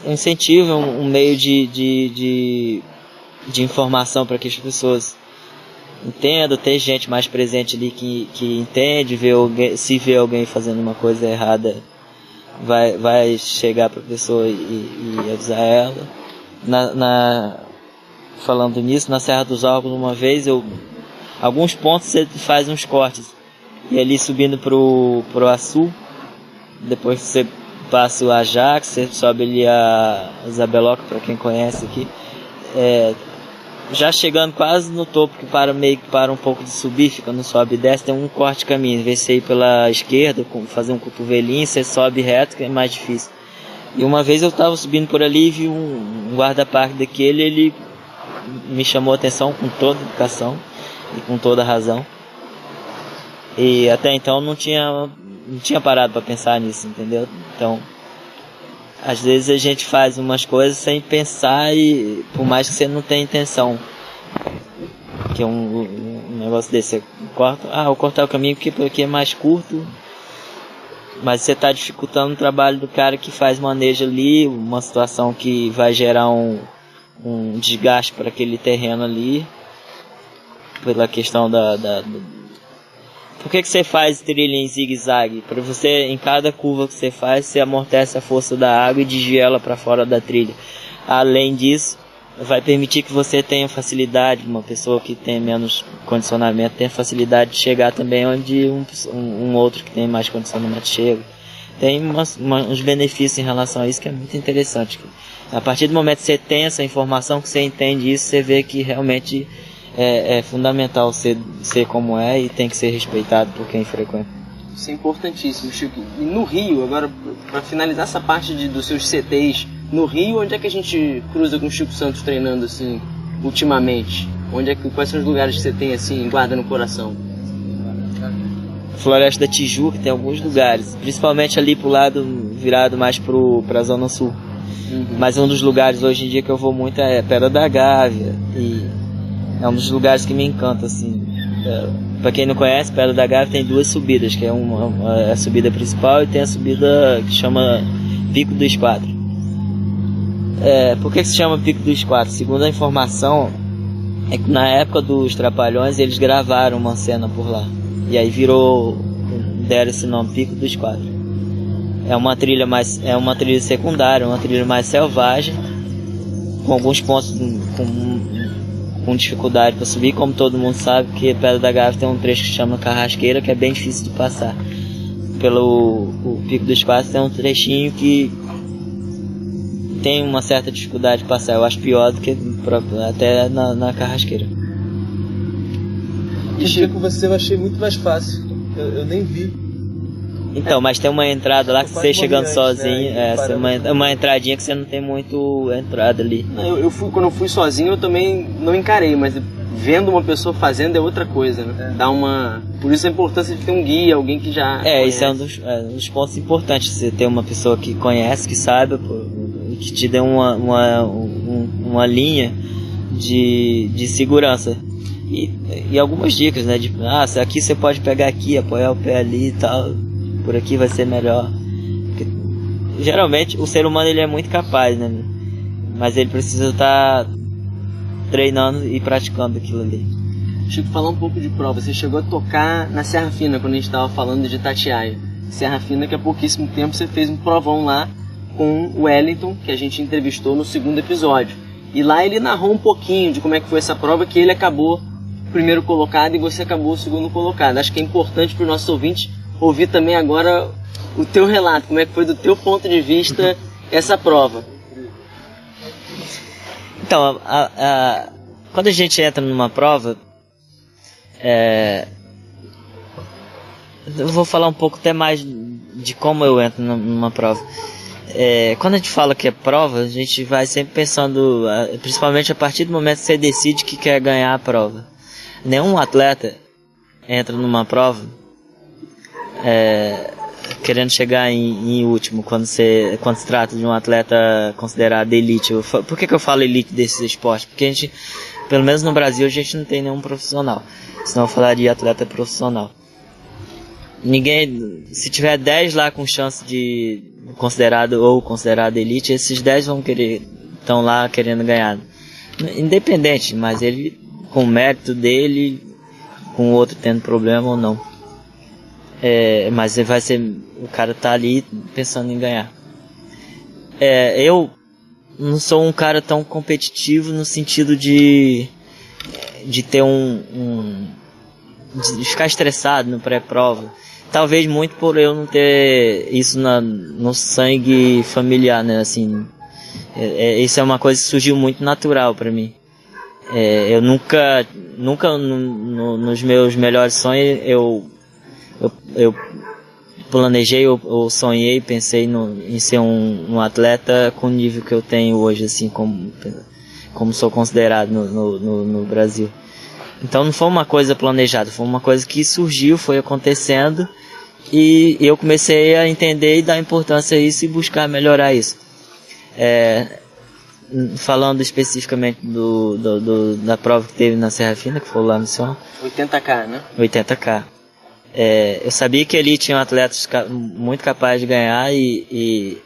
um meio de informação para que as pessoas entendam, ter gente mais presente ali que entende, se vê alguém fazendo uma coisa errada, vai chegar para a pessoa e avisar ela. Falando nisso, na Serra dos Órgãos, uma vez, alguns pontos você faz uns cortes, e ali subindo pro Açu, depois que você passa o Ajax, você sobe ali a Isabeloca, para quem conhece aqui, já chegando quase no topo, que para um pouco de subir, fica no sobe e desce, tem um corte de caminho, em vez de você ir pela esquerda, fazer um cotovelinho, você sobe reto, que é mais difícil. E uma vez eu estava subindo por ali e vi um guarda-parque daquele, ele me chamou a atenção com toda a educação e com toda a razão, e até então não tinha parado para pensar nisso, entendeu? Então, às vezes a gente faz umas coisas sem pensar, e por mais que você não tenha intenção, que é um negócio desse, vou cortar o caminho porque é mais curto, mas você está dificultando o trabalho do cara que faz manejo ali, uma situação que vai gerar um desgaste para aquele terreno ali, pela questão Por que você faz trilha em zigue-zague? Para você, em cada curva que você faz, você amortece a força da água e desvia ela para fora da trilha. Além disso, vai permitir que você tenha facilidade, uma pessoa que tem menos condicionamento tenha facilidade de chegar também onde um outro que tem mais condicionamento chega. Tem uns benefícios em relação a isso que é muito interessante. A partir do momento que você tem essa informação, que você entende isso, você vê que realmente é fundamental ser como é, e tem que ser respeitado por quem frequenta. Isso é importantíssimo, Chico. E no Rio, agora, para finalizar essa parte dos seus CTs No Rio, onde é que a gente cruza com o Chico Santos treinando, assim, ultimamente? Quais são os lugares que você tem, assim, guarda no coração? Floresta da Tijuca tem alguns lugares, principalmente ali pro lado virado mais pra Zona Sul. Mas um dos lugares hoje em dia que eu vou muito é Pedra da Gávea, e é um dos lugares que me encanta, assim. Pra quem não conhece, Pedra da Gávea tem duas subidas, que é a subida principal e tem a subida que chama Pico dos Quatro. Por que se chama Pico dos Quatro? Segundo a informação, é que na época dos Trapalhões eles gravaram uma cena por lá. E aí deram esse nome, Pico dos Quatro. É uma trilha secundária, uma trilha mais selvagem, com alguns pontos com dificuldade para subir, como todo mundo sabe que a Pedra da Gávea tem um trecho que se chama Carrasqueira, que é bem difícil de passar. O Pico dos Quatro tem um trechinho que tem uma certa dificuldade de passar, eu acho pior do que até na Carrasqueira. E com você eu achei muito mais fácil, eu nem vi. Então, mas tem uma entrada lá que você chegando sozinho, né? Uma entradinha que você não tem muito entrada ali. Quando eu fui sozinho eu também não encarei, mas vendo uma pessoa fazendo é outra coisa, né? Por isso a importância de ter um guia, alguém que já conhece. Isso é um dos pontos importantes, você ter uma pessoa que conhece, que saiba, que te dê uma linha de segurança. E algumas dicas, né? Aqui você pode pegar aqui, apoiar o pé ali e tal, por aqui vai ser melhor. Porque, geralmente o ser humano ele é muito capaz, né? Mas ele precisa estar treinando e praticando aquilo ali. Chico, falar um pouco de prova. Você chegou a tocar na Serra Fina quando a gente estava falando de Itatiaia. Serra Fina, que há pouquíssimo tempo você fez um provão lá com o Wellington, que a gente entrevistou no segundo episódio. E lá ele narrou um pouquinho de como é que foi essa prova, que ele acabou primeiro colocado e você acabou o segundo colocado. Acho que é importante para os nossos ouvintes ouvir também agora o teu relato, como é que foi do teu ponto de vista essa prova. Então, quando a gente entra numa prova, eu vou falar um pouco até mais de como eu entro numa prova. Quando a gente fala que é prova, a gente vai sempre pensando, principalmente a partir do momento que você decide que quer ganhar a prova. Nenhum atleta entra numa prova querendo chegar em último, quando se trata de um atleta considerado elite. Por que eu falo elite desses esportes? Porque a gente, pelo menos no Brasil, a gente não tem nenhum profissional, senão eu falaria atleta profissional. Se tiver 10 lá com chance de considerado elite, esses 10 estão lá querendo ganhar. Independente, mas ele, com o mérito dele, com o outro tendo problema ou não. Mas o cara tá ali pensando em ganhar. Eu não sou um cara tão competitivo no sentido de ter de ficar estressado no pré-prova. Talvez muito por eu não ter isso no sangue familiar, né? Assim, isso é uma coisa que surgiu muito natural para mim. Eu nunca nos meus melhores sonhos eu planejei ou sonhei, pensei em ser um atleta com o nível que eu tenho hoje, assim, como sou considerado no Brasil. Então não foi uma coisa planejada, foi uma coisa que surgiu, foi acontecendo, e eu comecei a entender e dar importância a isso e buscar melhorar isso. Falando especificamente da prova que teve na Serra Fina, que foi lá no Sion. 80K, né? 80K. Eu sabia que ali tinham atletas muito capazes de ganhar e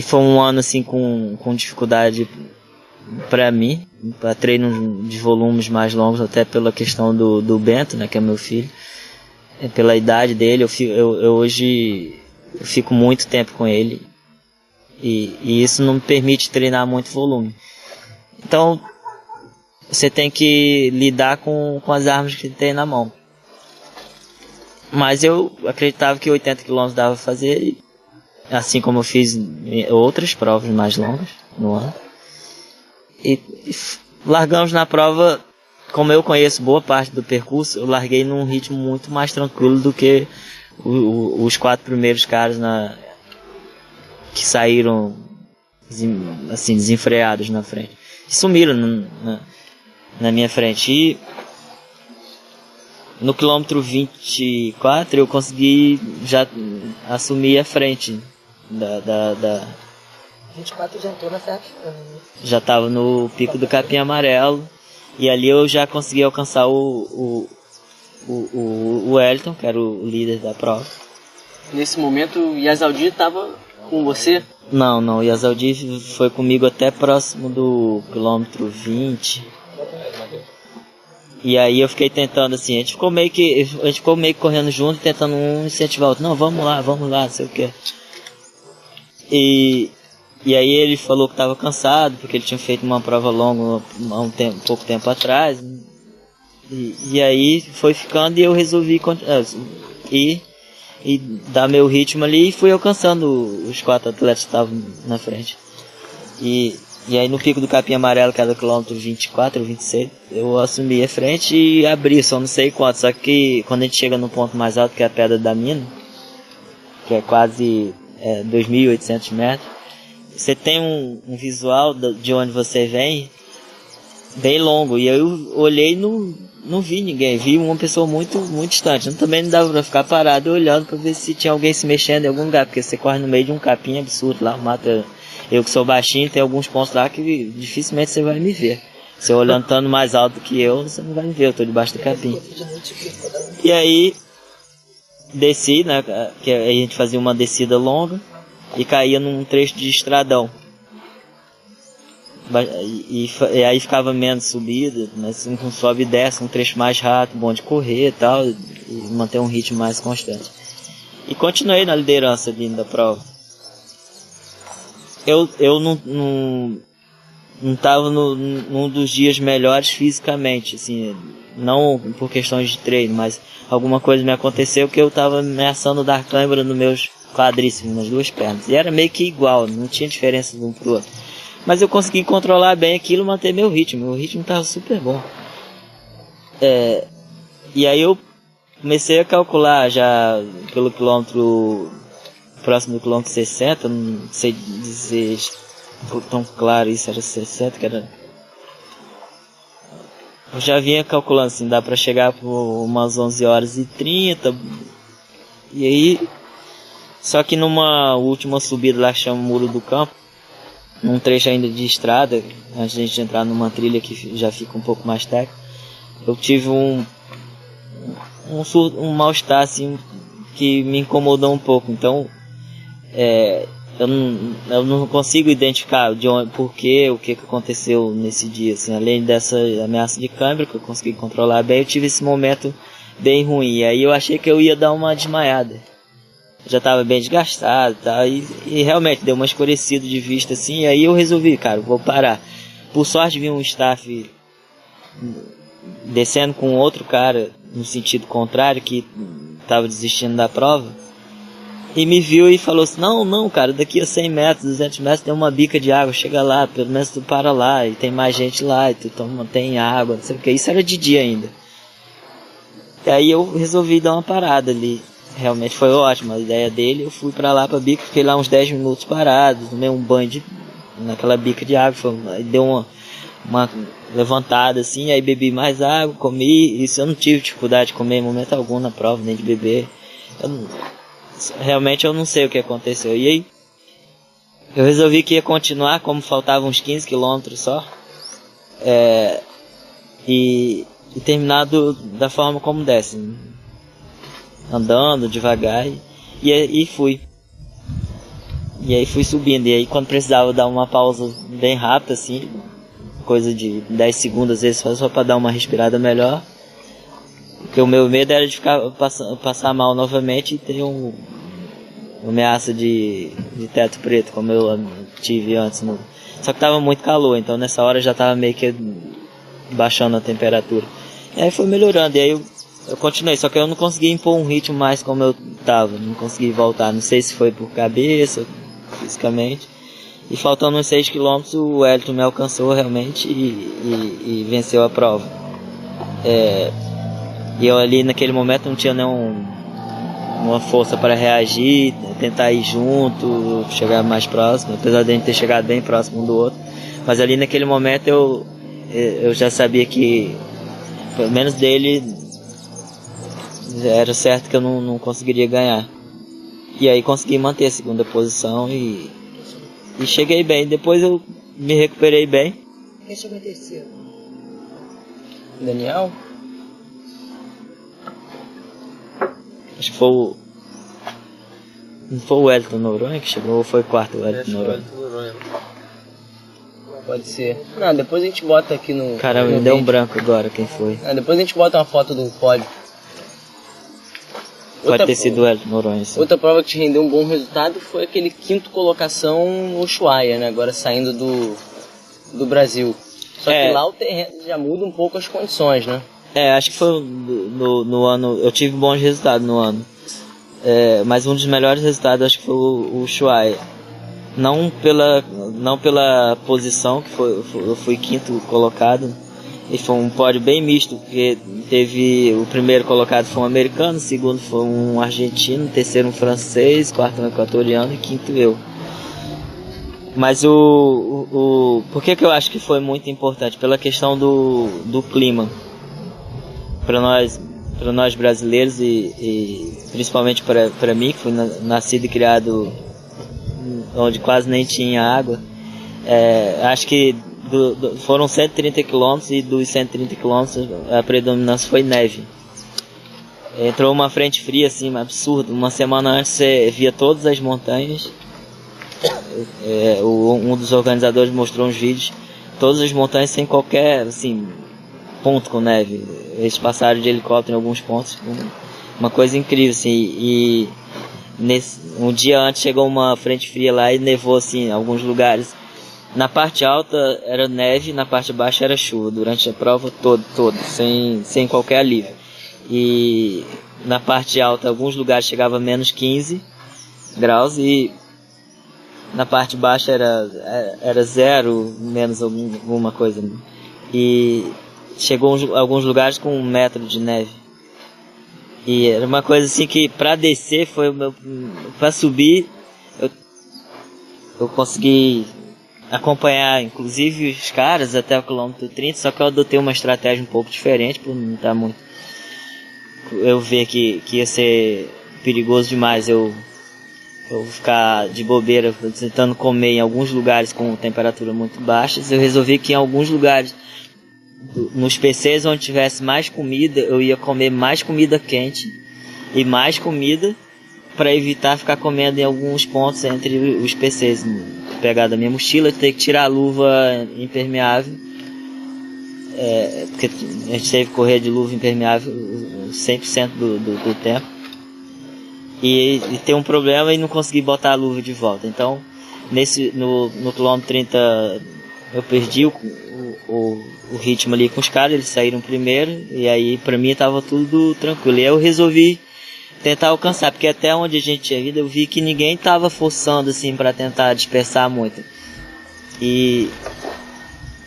foi um ano assim com dificuldade para mim, para treino de volumes mais longos, até pela questão do Bento, né, que é meu filho, pela idade dele. Eu hoje fico muito tempo com ele e isso não me permite treinar muito volume. Então você tem que lidar com as armas que tem na mão. Mas eu acreditava que 80 km dava pra fazer, assim como eu fiz outras provas mais longas no ano. E largamos na prova, como eu conheço boa parte do percurso, eu larguei num ritmo muito mais tranquilo do que os 4 primeiros caras que saíram assim, desenfreados na frente. E sumiram na minha frente. E no quilômetro 24 eu consegui já assumir a frente da 24 já entrou na frente. já estava no pico do Capim Amarelo, e ali eu já consegui alcançar o Wellington, que era o líder da prova. Nesse momento, o Yazaldi estava com você? Não, o Yazaldi foi comigo até próximo do quilômetro 20. E aí eu fiquei tentando assim, a gente ficou meio que correndo junto, tentando um incentivar o outro. Não, vamos lá, não sei o que. E aí ele falou que estava cansado, porque ele tinha feito uma prova longa há pouco tempo atrás. E aí foi ficando, e eu resolvi e dar meu ritmo ali, e fui alcançando os 4 atletas que estavam na frente. E aí no pico do Capim Amarelo, que era o quilômetro 24 ou 26, eu assumi a frente e abri, só não sei quanto. Só que quando a gente chega no ponto mais alto, que é a Pedra da Mina, que é quase 2.800 metros, você tem um visual de onde você vem bem longo. E eu olhei e não vi ninguém, vi uma pessoa muito, muito distante. Então também não dava pra ficar parado olhando pra ver se tinha alguém se mexendo em algum lugar, porque você corre no meio de um capim absurdo lá, mata. Eu que sou baixinho, tem alguns pontos lá que dificilmente você vai me ver. Você olhando tanto mais alto que eu, você não vai me ver, eu tô debaixo do capim. E aí desci, né, que a gente fazia uma descida longa e caía num trecho de estradão. E aí ficava menos subida, mas um sobe e desce, um trecho mais rápido, bom de correr e tal, e manter um ritmo mais constante. E continuei na liderança ali da prova. Eu não estava num dos dias melhores fisicamente, assim, não por questões de treino, mas alguma coisa me aconteceu que eu estava ameaçando dar cãibra nos meus quadríceps, nas 2 pernas. E era meio que igual, não tinha diferença de um pro outro. Mas eu consegui controlar bem aquilo e manter meu ritmo estava super bom. E aí eu comecei a calcular já pelo quilômetro, próximo do quilômetro 60, não sei dizer tão claro isso, era 60, que era... Eu já vinha calculando assim, dá pra chegar por umas 11h30, e aí... Só que numa última subida lá que chama Muro do Campo, num trecho ainda de estrada, antes de a gente entrar numa trilha que já fica um pouco mais técnico, eu tive um mal-estar assim, que me incomodou um pouco. Então eu não consigo identificar de onde, o que aconteceu nesse dia, assim. Além dessa ameaça de câimbra que eu consegui controlar bem, eu tive esse momento bem ruim. E aí eu achei que eu ia dar uma desmaiada, já estava bem desgastado, tá? E realmente deu uma escurecida de vista assim. E aí eu resolvi, cara, vou parar. Por sorte vinha um staff descendo com outro cara no sentido contrário, que estava desistindo da prova, e me viu e falou assim: não, cara, daqui a 100 metros, 200 metros tem uma bica de água, chega lá, pelo menos tu para lá, e tem mais gente lá, e tu tem água, não sei o que. Isso era de dia ainda. E aí eu resolvi dar uma parada ali. Realmente foi ótima a ideia dele. Eu fui pra lá, pra bica, fiquei lá uns 10 minutos parado, tomei um banho naquela bica de água, aí deu uma levantada assim, aí bebi mais água, comi. Isso eu não tive dificuldade de comer em momento algum na prova, nem de beber. Realmente eu não sei o que aconteceu. E aí eu resolvi que ia continuar, como faltavam uns 15 quilômetros só, e terminar da forma como desce, andando devagar, e fui. E aí fui subindo, e aí quando precisava dar uma pausa bem rápida assim, coisa de 10 segundos às vezes, só para dar uma respirada melhor, porque o meu medo era de passar mal novamente e ter uma ameaça de teto preto, como eu tive antes. Só que tava muito calor, então nessa hora já tava meio que baixando a temperatura. E aí foi melhorando, e aí eu continuei, só que eu não consegui impor um ritmo mais como eu tava, não consegui voltar, não sei se foi por cabeça, fisicamente. E faltando uns 6 km, o Wellington me alcançou realmente e venceu a prova. E eu ali naquele momento não tinha uma força para reagir, tentar ir junto, chegar mais próximo, apesar de a gente ter chegado bem próximo um do outro. Mas ali naquele momento eu já sabia que, pelo menos dele, era certo que eu não conseguiria ganhar. E aí consegui manter a segunda posição e cheguei bem. Depois eu me recuperei bem. Quem chegou em terceiro? Daniel? Acho que foi o... Não foi o Wellington Noronha que chegou, ou foi o quarto Wellington Noronha? Pode ser. Não, depois a gente bota aqui no... Caramba, no me deu um vídeo. branco agora, quem foi? Depois a gente bota uma foto do pódio. Pode ter sido o Wellington Noronha, sim. Outra prova que te rendeu um bom resultado foi aquele 5º colocação no Ushuaia, né? Agora saindo do Brasil. Só que lá o terreno já muda um pouco as condições, né? Acho que foi no ano... Eu tive bons resultados no ano. Mas um dos melhores resultados acho que foi o Ushuaia. Não pela posição, que eu fui 5º colocado. E foi um pódio bem misto, porque teve o primeiro colocado foi um americano, o segundo foi um argentino, o terceiro um francês, quarto um equatoriano e quinto eu. Mas por que eu acho que foi muito importante? Pela questão do clima. Para nós brasileiros e principalmente para mim, que fui nascido e criado onde quase nem tinha água, acho que foram 130 km e dos 130 km a predominância foi neve. Entrou uma frente fria assim, absurdo. Uma semana antes você via todas as montanhas. Um dos organizadores mostrou uns vídeos, todas as montanhas sem qualquer assim, ponto com neve. Eles passaram de helicóptero em alguns pontos, uma coisa incrível assim. E um dia antes chegou uma frente fria lá e nevou assim em alguns lugares. Na parte alta era neve, na parte baixa era chuva, durante a prova toda, sem qualquer alívio. E na parte alta, alguns lugares chegava a menos 15 graus e na parte baixa era 0, menos alguma coisa. E chegou alguns lugares com 1 metro de neve. E era uma coisa assim que para descer para subir eu consegui acompanhar inclusive os caras até o quilômetro 30, só que eu adotei uma estratégia um pouco diferente por não estar muito... Eu ver que ia ser perigoso demais eu ficar de bobeira tentando comer em alguns lugares com temperatura muito baixas. Eu resolvi que em alguns lugares, nos PCs onde tivesse mais comida, eu ia comer mais comida quente e mais comida para evitar ficar comendo em alguns pontos entre os PCs. Pegar da minha mochila, ter que tirar a luva impermeável, porque a gente teve que correr de luva impermeável 100% do tempo, e ter um problema e não conseguir botar a luva de volta. Então no quilômetro 30 eu perdi o ritmo ali com os caras, eles saíram primeiro, e aí pra mim tava tudo tranquilo, e aí eu resolvi tentar alcançar, porque até onde a gente tinha ido eu vi que ninguém tava forçando assim para tentar dispersar muito, e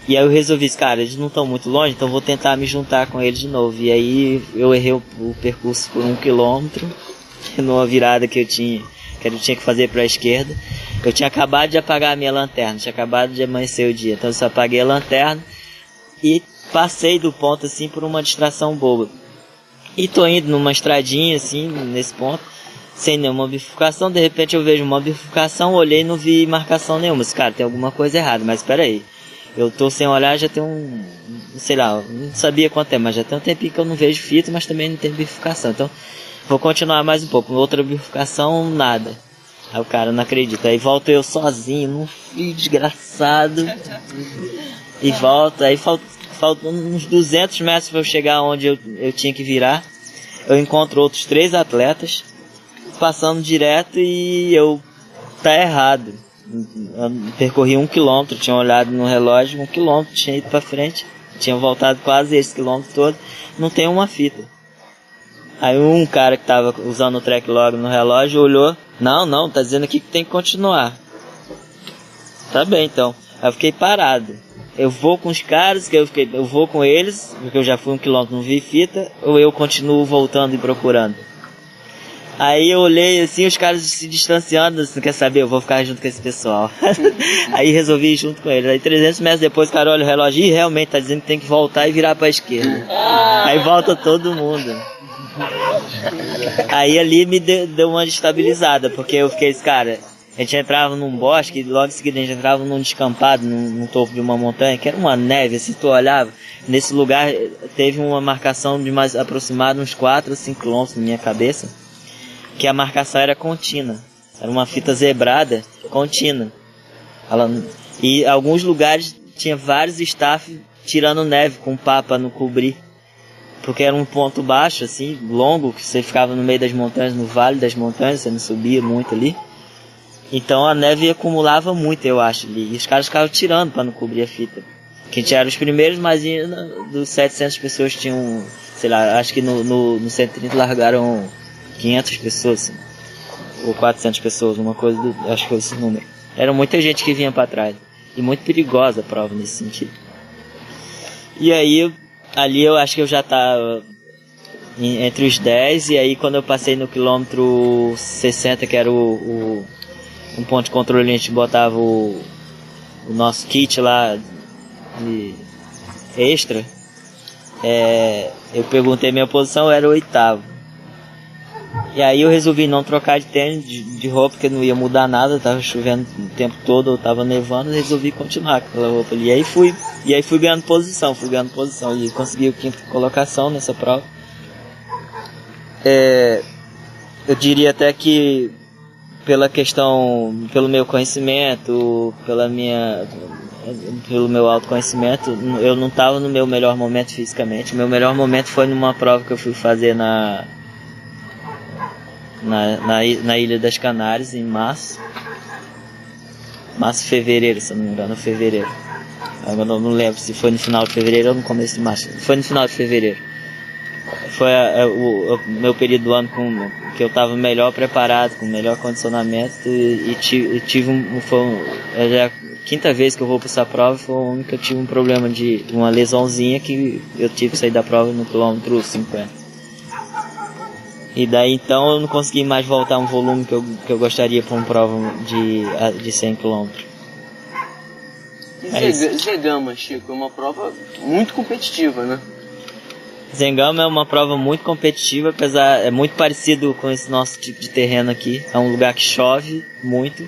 aí eu resolvi, cara, eles não estão muito longe, então vou tentar me juntar com eles de novo. E aí eu errei o percurso por 1 quilômetro numa virada que eu tinha que fazer para a esquerda. Eu tinha acabado de apagar a minha lanterna, tinha acabado de amanhecer o dia, então eu só apaguei a lanterna e passei do ponto assim por uma distração boba. E tô indo numa estradinha assim, nesse ponto, sem nenhuma bifurcação. De repente eu vejo uma bifurcação, olhei e não vi marcação nenhuma. Esse cara, tem alguma coisa errada, mas espera aí. Eu tô sem olhar, já tem sei lá, não sabia quanto é, mas já tem um tempinho que eu não vejo fita, mas também não tem bifurcação. Então vou continuar mais um pouco. Outra bifurcação, nada. Aí o cara não acredita. Aí volto eu sozinho, num frio desgraçado. E volto, aí faltam uns 200 metros para eu chegar onde eu tinha que virar. Eu encontro outros 3 atletas passando direto e eu tá errado. Eu percorri 1 quilômetro, tinha olhado no relógio, 1 quilômetro, tinha ido para frente, tinha voltado quase esse quilômetro todo, não tem uma fita. Aí um cara que tava usando o track log no relógio olhou, não, tá dizendo aqui que tem que continuar. Tá bem então. Aí eu fiquei parado. Eu vou com os caras, eu vou com eles, porque eu já fui 1 quilômetro, não vi fita, ou eu continuo voltando e procurando. Aí eu olhei assim, os caras se distanciando, assim, quer saber, eu vou ficar junto com esse pessoal. Aí resolvi ir junto com eles. Aí 300 metros depois, o cara olha o relógio e realmente tá dizendo que tem que voltar e virar pra esquerda. Aí volta todo mundo. Aí ali me deu uma destabilizada, porque eu fiquei, cara, a gente entrava num bosque e logo em seguida a gente entrava num descampado, no topo de uma montanha, que era uma neve, assim, tu olhava. Nesse lugar teve uma marcação de mais aproximada, uns 4 ou 5 quilômetros na minha cabeça, que a marcação era contínua. Era uma fita zebrada contínua. E alguns lugares tinha vários staff tirando neve com pá pra não cobrir. Porque era um ponto baixo, assim, longo, que você ficava no meio das montanhas, no vale das montanhas, você não subia muito ali. Então a neve acumulava muito, eu acho, ali. E os caras ficavam tirando pra não cobrir a fita. Que a gente era os primeiros, mas dos 700 pessoas tinham, sei lá, acho que no 130 largaram 500 pessoas, assim, ou 400 pessoas, uma coisa, acho que foi esse número. Era muita gente que vinha pra trás. E muito perigosa a prova nesse sentido. E aí, ali eu acho que eu já estava entre os 10, e aí quando eu passei no quilômetro 60, que era um ponto de controle, a gente botava o nosso kit lá de extra, eu perguntei minha posição, eu era o 8º. E aí eu resolvi não trocar de tênis, de roupa, porque não ia mudar nada, tava chovendo o tempo todo, ou tava nevando, resolvi continuar com aquela roupa ali. E aí fui ganhando posição, e consegui a 5ª colocação nessa prova. Eu diria até que pelo meu conhecimento, pelo meu autoconhecimento, eu não estava no meu melhor momento fisicamente. O meu melhor momento foi numa prova que eu fui fazer na Ilha das Canárias, em março, fevereiro, se eu não me engano, fevereiro. Eu não lembro se foi no final de fevereiro ou no começo de março. Foi no final de fevereiro. Foi o meu período do ano que eu estava melhor preparado, com melhor condicionamento, e tive já a 5ª vez que eu vou para essa prova, foi a única que eu tive um problema de uma lesãozinha que eu tive que sair da prova no quilômetro 50. E daí então eu não consegui mais voltar um volume que eu gostaria para uma prova de 100 km. Zegama, Chico, é uma prova muito competitiva, né? Zegama é uma prova muito competitiva, apesar é muito parecido com esse nosso tipo de terreno aqui. É um lugar que chove muito.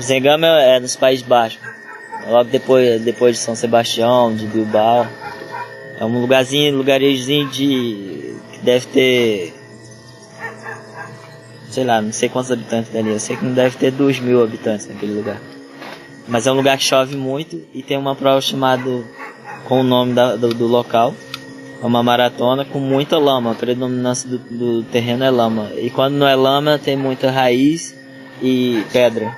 Zegama é nos Países Baixos, logo depois de São Sebastião, de Bilbao. É um lugarzinho que deve ter, sei lá, não sei quantos habitantes dali. Eu sei que não deve ter 2.000 habitantes naquele lugar. Mas é um lugar que chove muito e tem uma prova chamada, com o nome do local, é uma maratona com muita lama. A predominância do terreno é lama. E quando não é lama, tem muita raiz e pedra.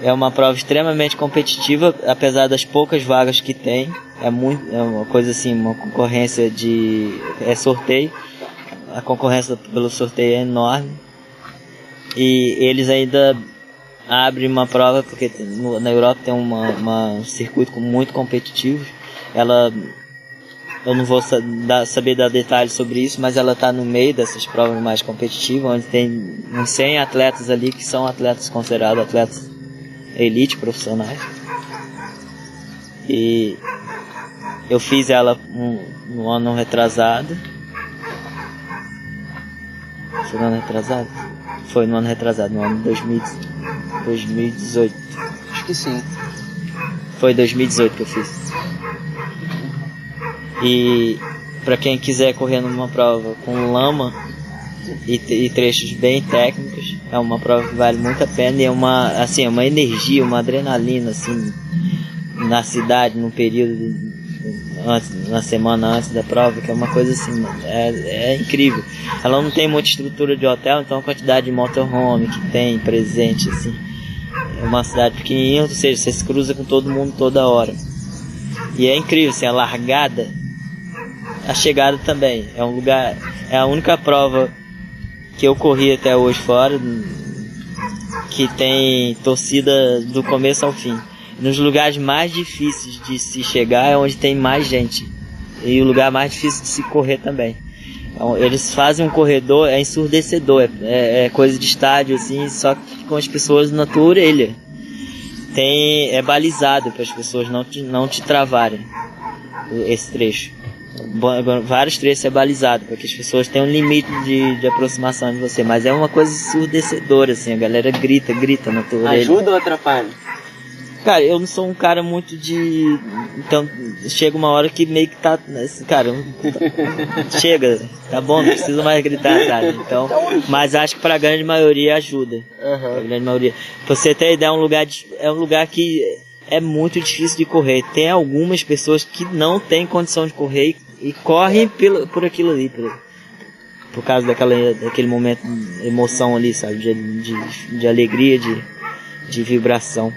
É uma prova extremamente competitiva, apesar das poucas vagas que tem. É uma coisa assim, uma concorrência é sorteio. A concorrência pelo sorteio é enorme. E eles ainda abrem uma prova, porque na Europa tem um circuito muito competitivo. Eu não vou saber dar detalhes sobre isso, mas ela está no meio dessas provas mais competitivas, onde tem uns 100 atletas ali que são atletas considerados atletas elite profissionais. E eu fiz ela no ano retrasado. Foi no ano retrasado? Foi no ano retrasado, no ano 2018. Acho que sim. Foi 2018 que eu fiz. E para quem quiser correr numa prova com lama e trechos bem técnicos, é uma prova que vale muito a pena. E é uma energia, uma adrenalina assim, na cidade, no período na semana antes da prova, que é uma coisa assim, é incrível. Ela não tem muita estrutura de hotel, então a quantidade de motorhome que tem presente, assim, é uma cidade pequenininha, ou seja, você se cruza com todo mundo toda hora. E é incrível, assim, a largada, a chegada também. É um lugar, é a única prova que eu corri até hoje fora que tem torcida do começo ao fim. Nos lugares mais difíceis de se chegar é onde tem mais gente. E o lugar mais difícil de se correr também. Então, eles fazem um corredor, é ensurdecedor, é coisa de estádio, assim, só que com as pessoas na tua orelha. É balizado para as pessoas não te travarem esse trecho. Vários trechos é balizado para que as pessoas tenham um limite de aproximação de você, mas é uma coisa ensurdecedora, assim, a galera grita na tua orelha. Ajuda ou atrapalha? Cara, eu não sou um cara muito de... Então, chega uma hora que meio que tá... Cara, chega, tá bom, não precisa mais gritar, sabe? Então, mas acho que pra grande maioria ajuda. Pra grande maioria. Pra você ter ideia, é um lugar que é muito difícil de correr. Tem algumas pessoas que não têm condição de correr e correm por aquilo ali, por causa daquele momento de emoção ali, sabe? De alegria, de vibração.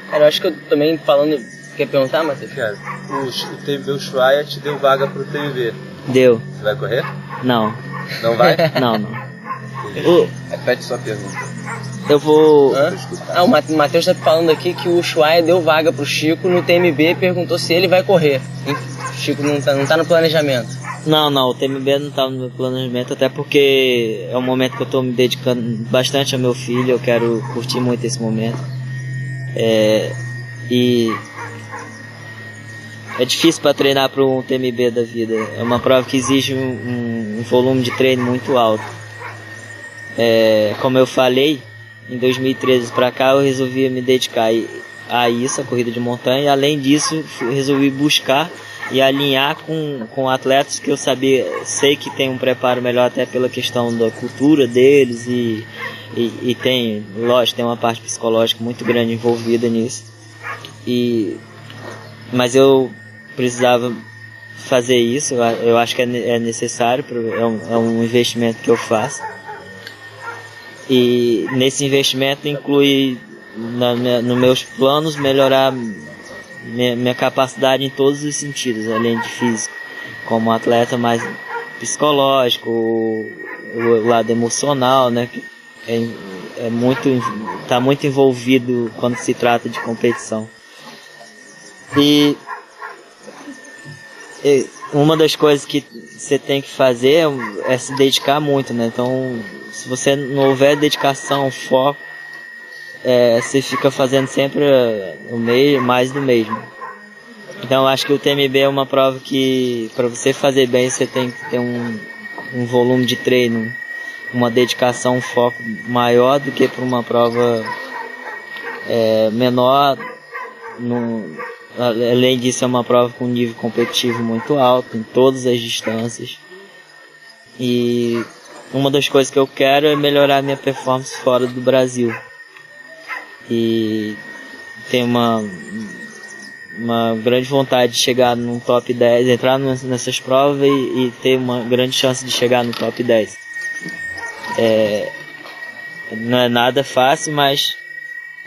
Cara, eu acho que eu também falando... Quer perguntar, Matheus? Cara, o TMB Ushuaia te deu vaga pro TMB. Deu. Você vai correr? Não. Não vai? Não. Repete sua pergunta. Eu vou... O Matheus tá falando aqui que o Ushuaia deu vaga pro Chico no TMB e perguntou se ele vai correr. O Chico não tá no planejamento. Não, o TMB não tá no meu planejamento, até porque é um momento que eu tô me dedicando bastante ao meu filho, eu quero curtir muito esse momento. E é difícil para treinar para um TMB da vida. É uma prova que exige um volume de treino muito alto. Como eu falei, em 2013 para cá eu resolvi me dedicar a isso, a corrida de montanha. E além disso, resolvi buscar e alinhar com atletas que eu sei que tem um preparo melhor, até pela questão da cultura deles e tem, lógico, tem uma parte psicológica muito grande envolvida nisso. Mas eu precisava fazer isso, eu acho que é necessário, é um investimento que eu faço. E nesse investimento inclui nos meus planos melhorar minha capacidade em todos os sentidos, além de físico, como atleta, mais psicológico, o lado emocional, né? Tá muito envolvido quando se trata de competição. E uma das coisas que você tem que fazer é se dedicar muito, né? Então, se você não houver dedicação, foco, você fica fazendo sempre mais do mesmo. Então, eu acho que o TMB é uma prova que, para você fazer bem, você tem que ter um volume de treino, uma dedicação, um foco maior do que para uma prova menor. Além disso, é uma prova com nível competitivo muito alto em todas as distâncias. E uma das coisas que eu quero é melhorar minha performance fora do Brasil. E tenho uma grande vontade de chegar num top 10, entrar nessas provas e ter uma grande chance de chegar no top 10. Não é nada fácil, mas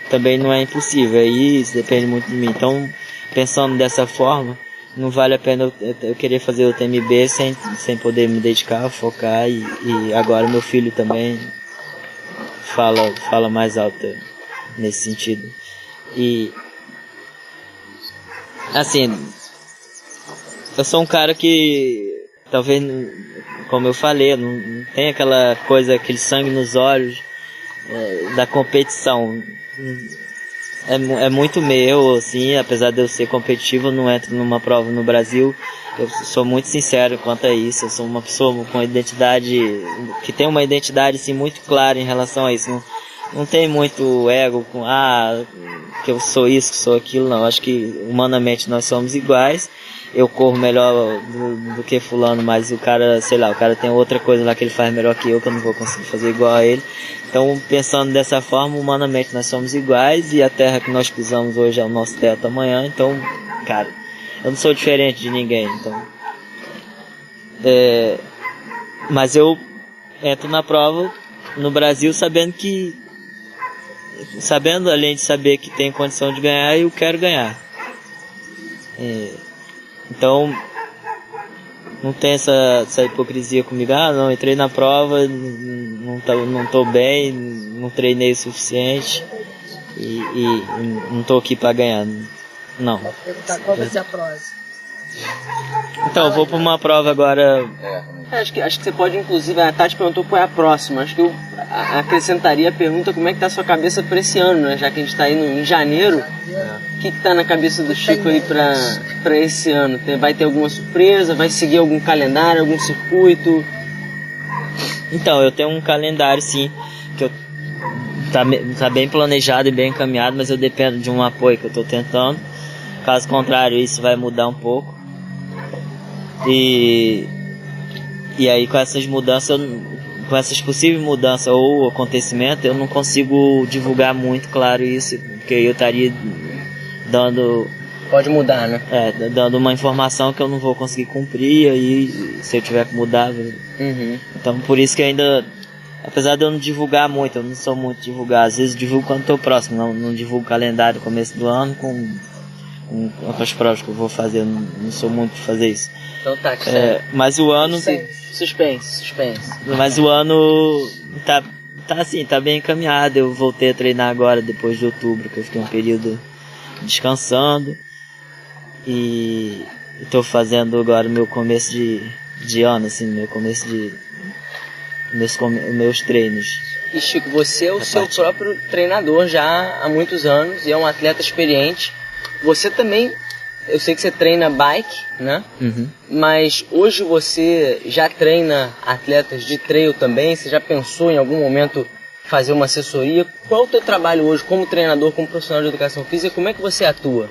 também não é impossível. Aí isso depende muito de mim. Então, pensando dessa forma, não vale a pena eu querer fazer o TMB sem poder me dedicar, focar. E agora meu filho também fala mais alto nesse sentido. E assim, eu sou um cara que talvez, como eu falei, não tem aquela coisa, aquele sangue nos olhos da competição. É muito meu, assim, apesar de eu ser competitivo, eu não entro numa prova no Brasil. Eu sou muito sincero quanto a isso. Eu sou uma pessoa com identidade, que tem uma identidade assim, muito clara em relação a isso. Não tem muito ego com, que eu sou isso, que sou aquilo, não. Acho que humanamente nós somos iguais. Eu corro melhor do que fulano, mas o cara, sei lá, o cara tem outra coisa lá que ele faz melhor que eu não vou conseguir fazer igual a ele. Então, pensando dessa forma, humanamente nós somos iguais e a terra que nós pisamos hoje é o nosso teto amanhã. Então, cara, eu não sou diferente de ninguém. Então, mas eu entro na prova no Brasil sabendo, além de saber que tem condição de ganhar, eu quero ganhar. Então, não tem essa hipocrisia comigo. Não, entrei na prova, não tô bem, não treinei o suficiente e não tô aqui para ganhar. Não. Vou perguntar qual vai ser a próxima. Então, eu vou pra uma prova agora. Acho que você pode, inclusive, a Tati perguntou qual é a próxima. Acho que eu acrescentaria a pergunta como é que tá a sua cabeça pra esse ano, né? Já que a gente tá indo em janeiro, o que tá na cabeça do Chico aí pra esse ano? Vai ter alguma surpresa? Vai seguir algum calendário, algum circuito? Então, eu tenho um calendário, sim, que tá bem planejado e bem encaminhado, mas eu dependo de um apoio que eu tô tentando. Caso contrário, isso vai mudar um pouco. E aí com essas mudanças, com essas possíveis mudanças ou acontecimento, eu não consigo divulgar muito claro isso, porque eu estaria dando... Pode mudar, né? Dando uma informação que eu não vou conseguir cumprir, aí se eu tiver que mudar... Então por isso que ainda, apesar de eu não divulgar muito, eu não sou muito divulgar, às vezes divulgo quando estou próximo, não divulgo o calendário no começo do ano com as provas que eu vou fazer, eu não sou muito de fazer isso. Então tá, mas o ano... Suspense. Mas o ano tá assim, tá bem encaminhado. Eu voltei a treinar agora, depois de outubro, que eu fiquei um período descansando. E tô fazendo agora o meu começo de ano, assim, meu começo de... meus treinos. E Chico, você é o seu próprio treinador já há muitos anos e é um atleta experiente. Você também... Eu sei que você treina bike, né? Mas hoje você já treina atletas de trail também? Você já pensou em algum momento fazer uma assessoria? Qual é o teu trabalho hoje como treinador, como profissional de educação física? Como é que você atua?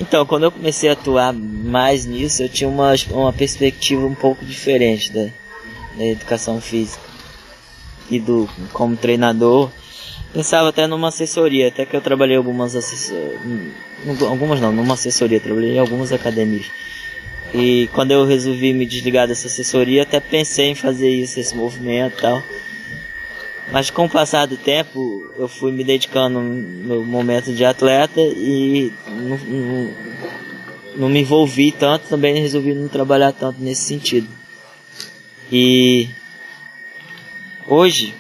Então, quando eu comecei a atuar mais nisso, eu tinha uma perspectiva um pouco diferente da educação física. E como treinador, pensava até numa assessoria, até que eu trabalhei numa assessoria, trabalhei em algumas academias. E quando eu resolvi me desligar dessa assessoria, até pensei em fazer esse movimento e tal. Mas com o passar do tempo, eu fui me dedicando no momento de atleta e não me envolvi tanto, também resolvi não trabalhar tanto nesse sentido. E hoje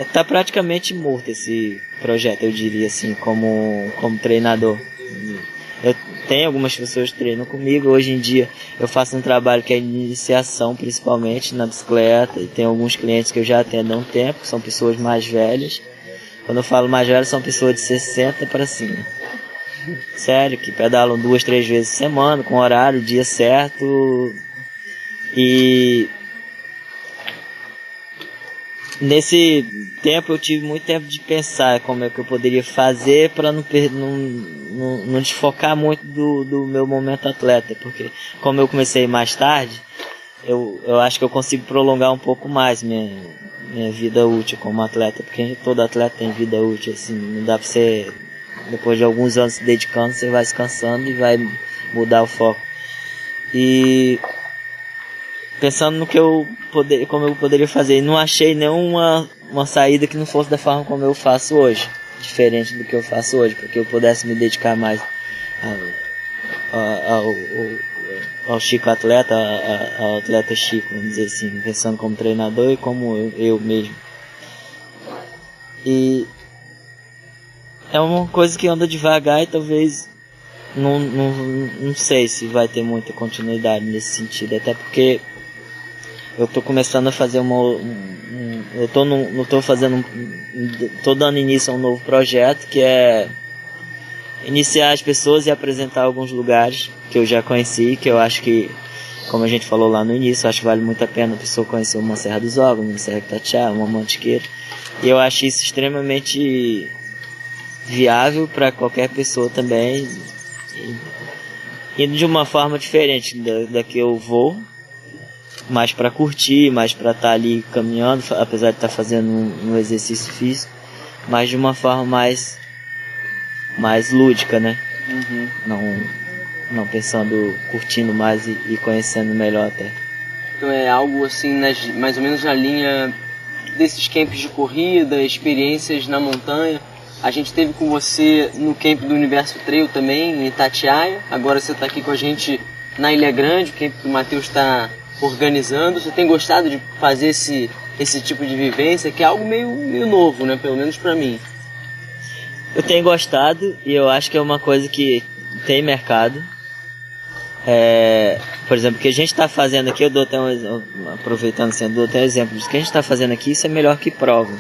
está praticamente morto esse projeto, eu diria assim, como treinador. Eu tenho algumas pessoas que treinam comigo. Hoje em dia eu faço um trabalho que é iniciação, principalmente na bicicleta, e tem alguns clientes que eu já atendo há um tempo, que são pessoas mais velhas. Quando eu falo mais velhas, são pessoas de 60 para cima. Sério, que pedalam 2, 3 vezes por semana, com horário, dia certo. E nesse tempo eu tive muito tempo de pensar como é que eu poderia fazer para não desfocar muito do meu momento atleta, porque como eu comecei mais tarde, eu acho que eu consigo prolongar um pouco mais minha vida útil como atleta, porque todo atleta tem vida útil, assim, não dá pra você, depois de alguns anos se dedicando, você vai se cansando e vai mudar o foco. E pensando no que como eu poderia fazer, não achei nenhuma saída que não fosse da forma como eu faço hoje, diferente do que eu faço hoje, para que eu pudesse me dedicar mais ao Chico atleta, ao atleta Chico, vamos dizer assim, pensando como treinador e como eu mesmo. E é uma coisa que anda devagar e talvez não sei se vai ter muita continuidade nesse sentido, até porque eu tô começando a fazer tô dando início a um novo projeto, que é iniciar as pessoas e apresentar alguns lugares que eu já conheci, que eu acho que, como a gente falou lá no início, acho que vale muito a pena a pessoa conhecer uma Serra dos Órgãos, uma Serra Itatiaia, uma Mantiqueira, e eu acho isso extremamente viável para qualquer pessoa também, indo de uma forma diferente da que eu vou, mais para curtir, mais para estar ali caminhando, apesar de estar fazendo um exercício físico, mas de uma forma mais lúdica, né? Não pensando, curtindo mais e conhecendo melhor até. Então é algo assim, mais ou menos na linha desses camps de corrida, experiências na montanha. A gente esteve com você no camp do Universo Trail também, em Itatiaia. Agora você está aqui com a gente na Ilha Grande, o camp que o Matheus está organizando. Você tem gostado de fazer esse tipo de vivência, que é algo meio novo, né? Pelo menos para mim. Eu tenho gostado e eu acho que é uma coisa que tem mercado. Por exemplo, o que a gente está fazendo aqui, eu dou até aproveitando assim, eu dou até um exemplo. O que a gente está fazendo aqui, isso é melhor que prova.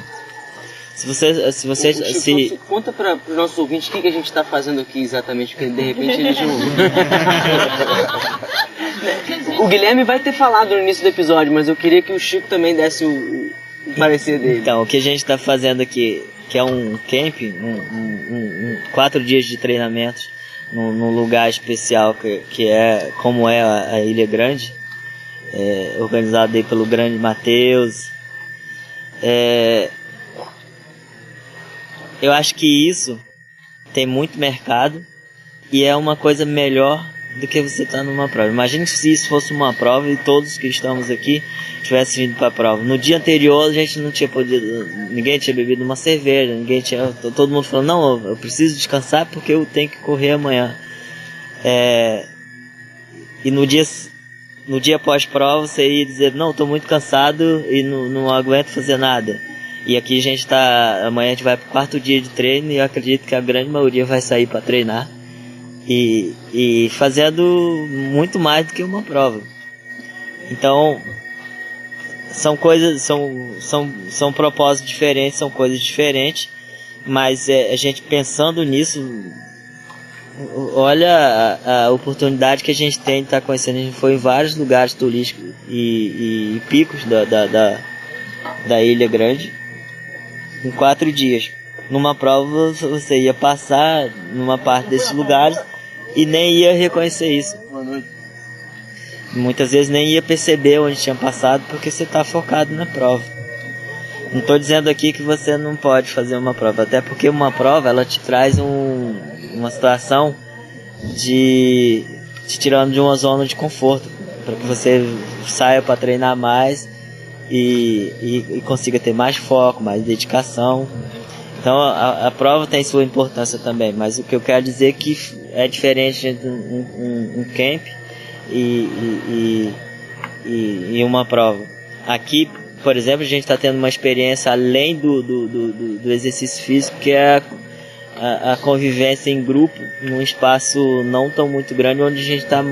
Conta para os nossos ouvintes o que a gente está fazendo aqui exatamente, porque de repente eles não... O Guilherme vai ter falado no início do episódio, mas eu queria que o Chico também desse o parecer dele. Então, o que a gente está fazendo aqui, que é um camping, 4 dias de treinamentos num lugar especial que é como é a Ilha Grande, organizado aí pelo Grande Matheus. Eu acho que isso tem muito mercado e é uma coisa melhor do que você estar numa prova. Imagine se isso fosse uma prova e todos que estamos aqui tivessem vindo para a prova. No dia anterior a gente não tinha podido, ninguém tinha bebido uma cerveja, todo mundo falando, não, eu preciso descansar porque eu tenho que correr amanhã. E no dia pós-prova você ia dizer, não, estou muito cansado e não aguento fazer nada. E aqui amanhã a gente vai para o 4º dia de treino e eu acredito que a grande maioria vai sair para treinar e fazendo muito mais do que uma prova. Então, são coisas, são propósitos diferentes, são coisas diferentes, mas a gente pensando nisso, olha a oportunidade que a gente tem de estar conhecendo. A gente foi em vários lugares turísticos e picos da Ilha Grande em 4 dias. Numa prova você ia passar numa parte desses lugares e nem ia reconhecer isso. Muitas vezes nem ia perceber onde tinha passado porque você está focado na prova. Não estou dizendo aqui que você não pode fazer uma prova, até porque uma prova ela te traz uma situação de te tirando de uma zona de conforto, para que você saia para treinar mais e consiga ter mais foco, mais dedicação. Então a prova tem sua importância também, mas o que eu quero dizer é que é diferente entre um camp e uma prova. Aqui, por exemplo, a gente está tendo uma experiência além do exercício físico, que é a convivência em grupo, num espaço não tão muito grande, onde a gente está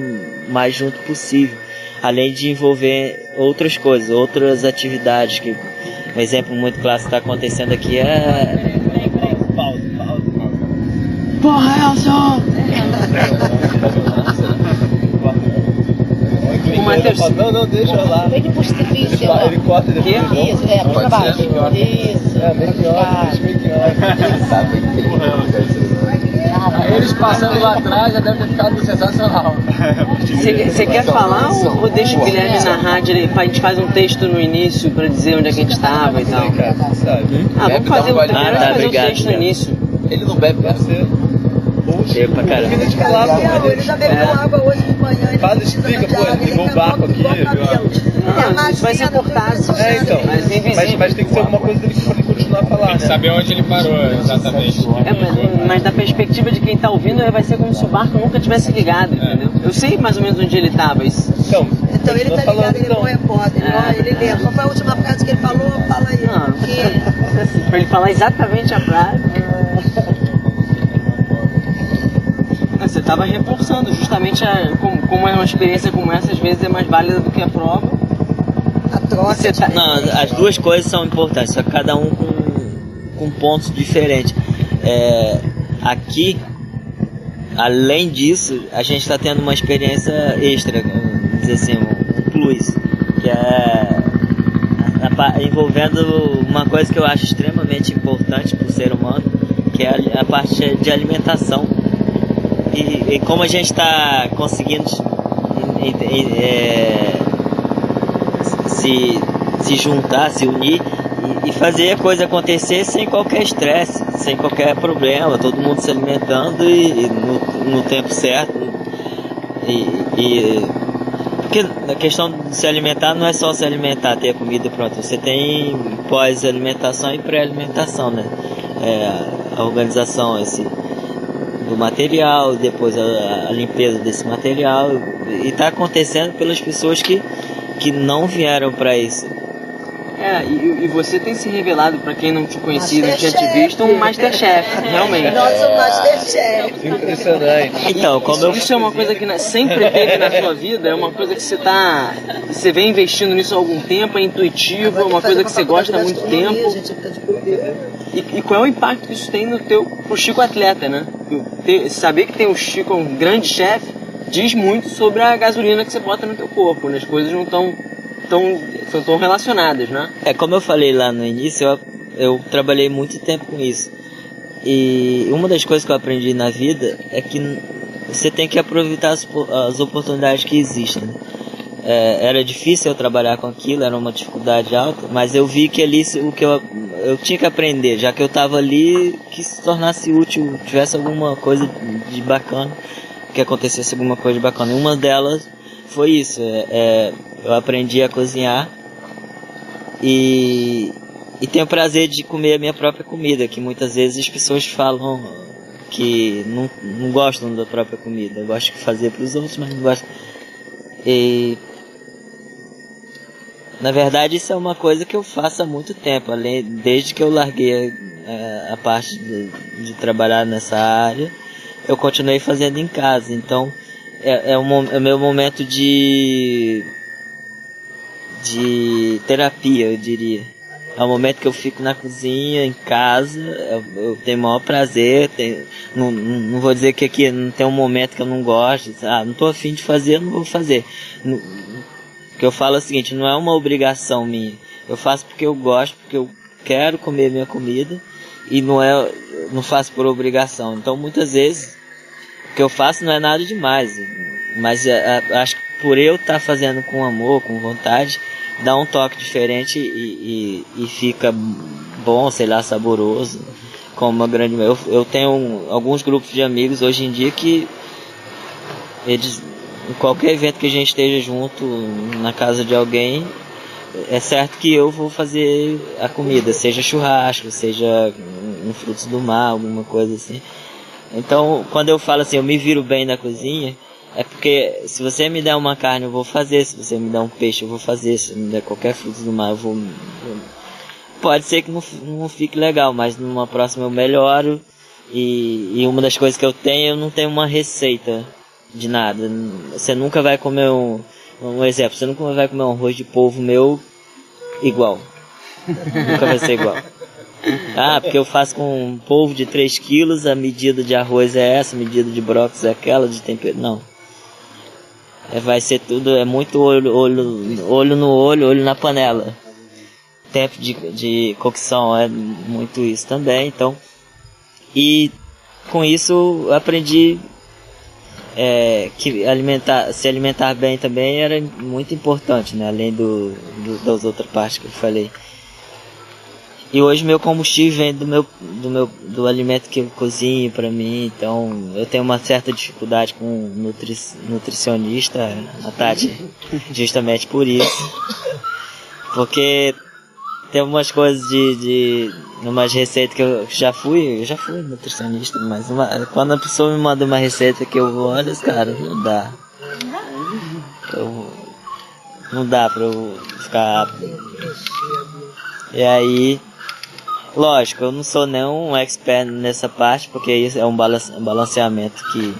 mais junto possível, além de envolver outras coisas, outras atividades. Que um exemplo muito clássico que está acontecendo aqui é... Porra, Elson! O Matheus... Não, deixa lá. Meio de precipício. Ele corta e depois volta. Isso, pra baixo. Isso. Meio que Aí eles passando lá atrás já deve ter ficado sensacional. Você quer falar ou deixa o Guilherme narrar? A gente faz um texto no início pra dizer onde é que a gente estava e tal. Vamos fazer o primeiro, fazer o texto no início. Ele não bebe pra ser. Eu pra caramba. Ele já bebeu água hoje de manhã. Faz, explica, pô, ele ligou o barco aqui, viu? Isso vai ser cortado. Então, mas tem que ter alguma coisa dele pra ele continuar a falar, Tem que saber onde ele parou, exatamente. Mas da perspectiva de quem tá ouvindo, vai ser como se o barco nunca tivesse ligado, entendeu? Eu sei mais ou menos onde ele tava. Então ele tá ligado, ele não é repórter, ele lembra. Qual foi a última frase que ele falou? Fala aí. Pra ele falar exatamente a frase. Você estava reforçando justamente como é uma experiência como essa, às vezes é mais válida do que a prova. A troca. Não, as duas coisas são importantes, só que cada um com pontos diferentes. Aqui, além disso, a gente está tendo uma experiência extra, vamos dizer assim, um plus, que é envolvendo uma coisa que eu acho extremamente importante para o ser humano, que é a parte de alimentação. E como a gente está conseguindo se juntar, se unir e fazer a coisa acontecer sem qualquer estresse, sem qualquer problema, todo mundo se alimentando e no tempo certo. Porque a questão de se alimentar não é só se alimentar, ter a comida pronta, você tem pós-alimentação e pré-alimentação, né? A organização do material, depois a limpeza desse material, e está acontecendo pelas pessoas que não vieram para isso. E você tem se revelado, pra quem não te conhecia, não tinha te visto, um Masterchef, realmente. Nossa, Masterchef. Impressionante. Então, isso é uma coisa que sempre teve na sua vida, é uma coisa que você vem investindo nisso há algum tempo, é intuitivo, é uma coisa que você gosta há muito tempo. E qual é o impacto que isso tem pro Chico atleta, né? Saber que tem o Chico, um grande chefe, diz muito sobre a gasolina que você bota no teu corpo, né? As coisas não estão tão relacionadas, né? Como eu falei lá no início, eu trabalhei muito tempo com isso. E uma das coisas que eu aprendi na vida é que você tem que aproveitar as oportunidades que existem. Era difícil eu trabalhar com aquilo, era uma dificuldade alta, mas eu vi que ali o que eu tinha que aprender, já que eu estava ali, que se tornasse útil, tivesse alguma coisa de bacana, que acontecesse alguma coisa de bacana. E uma delas foi isso, eu aprendi a cozinhar e tenho o prazer de comer a minha própria comida, que muitas vezes as pessoas falam que não gostam da própria comida, eu gosto de fazer para os outros, mas não gosto. E na verdade isso é uma coisa que eu faço há muito tempo, desde que eu larguei a parte de trabalhar nessa área, eu continuei fazendo em casa. Então é o meu momento de terapia, eu diria. É o momento que eu fico na cozinha, em casa, eu tenho o maior prazer, não vou dizer que aqui não tem um momento que eu não gosto, não estou afim de fazer, não vou fazer. O que eu falo é o seguinte, não é uma obrigação minha, eu faço porque eu gosto, porque eu quero comer minha comida, e não faço por obrigação. Então muitas vezes o que eu faço não é nada demais, mas acho que por eu estar fazendo com amor, com vontade, dá um toque diferente e fica bom, sei lá, saboroso. Como uma grande... Eu tenho alguns grupos de amigos hoje em dia que eles, em qualquer evento que a gente esteja junto na casa de alguém, é certo que eu vou fazer a comida, seja churrasco, seja um frutos do mar, alguma coisa assim. Então, quando eu falo assim, eu me viro bem na cozinha, é porque se você me der uma carne eu vou fazer, se você me der um peixe eu vou fazer, se me der qualquer fruto do mar eu vou... Pode ser que não fique legal, mas numa próxima eu melhoro. E uma das coisas que eu não tenho uma receita de nada. Você nunca vai comer um exemplo, você nunca vai comer um arroz de polvo meu igual. Nunca vai ser igual. Porque eu faço com um polvo de 3 quilos, a medida de arroz é essa, a medida de brócolis é aquela, de tempero, não. Vai ser tudo, é muito olho no olho, olho na panela. Tempo de cocção é muito isso também, então. E com isso eu aprendi que se alimentar bem também era muito importante, né? Além das outras partes que eu falei. E hoje meu combustível vem do alimento que eu cozinho para mim, então eu tenho uma certa dificuldade com nutricionista, a Tati, justamente por isso. Porque tem umas coisas umas receitas que eu já fui nutricionista, mas quando a pessoa me manda uma receita que eu olho, cara, não dá. Não dá pra eu ficar... E aí... Lógico, eu não sou nenhum expert nessa parte, porque isso é um balanceamento que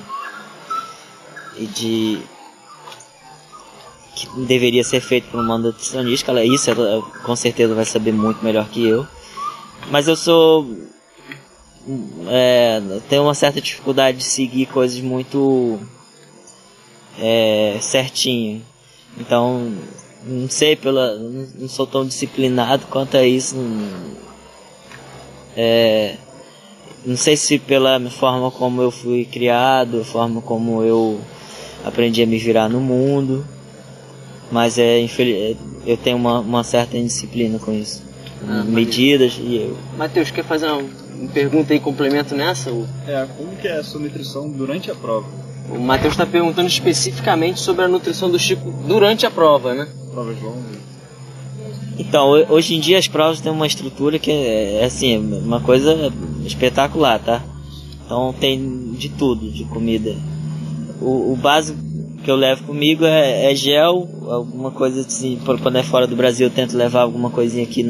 deveria ser feito por uma nutricionista. Ela com certeza vai saber muito melhor que eu. Mas eu tenho uma certa dificuldade de seguir coisas muito certinho. Então, não sei, não sou tão disciplinado quanto a isso. Não sei se pela forma como eu fui criado, a forma como eu aprendi a me virar no mundo, mas eu tenho uma certa indisciplina com isso. Medidas e eu... Matheus, quer fazer uma pergunta aí, complemento nessa? Como que é a sua nutrição durante a prova? O Matheus está perguntando especificamente sobre a nutrição do Chico durante a prova, né? Provas longas. Então, hoje em dia as provas têm uma estrutura que é assim, uma coisa espetacular, tá? Então tem de tudo, de comida. O básico que eu levo comigo é gel, alguma coisa assim, quando é fora do Brasil eu tento levar alguma coisinha aqui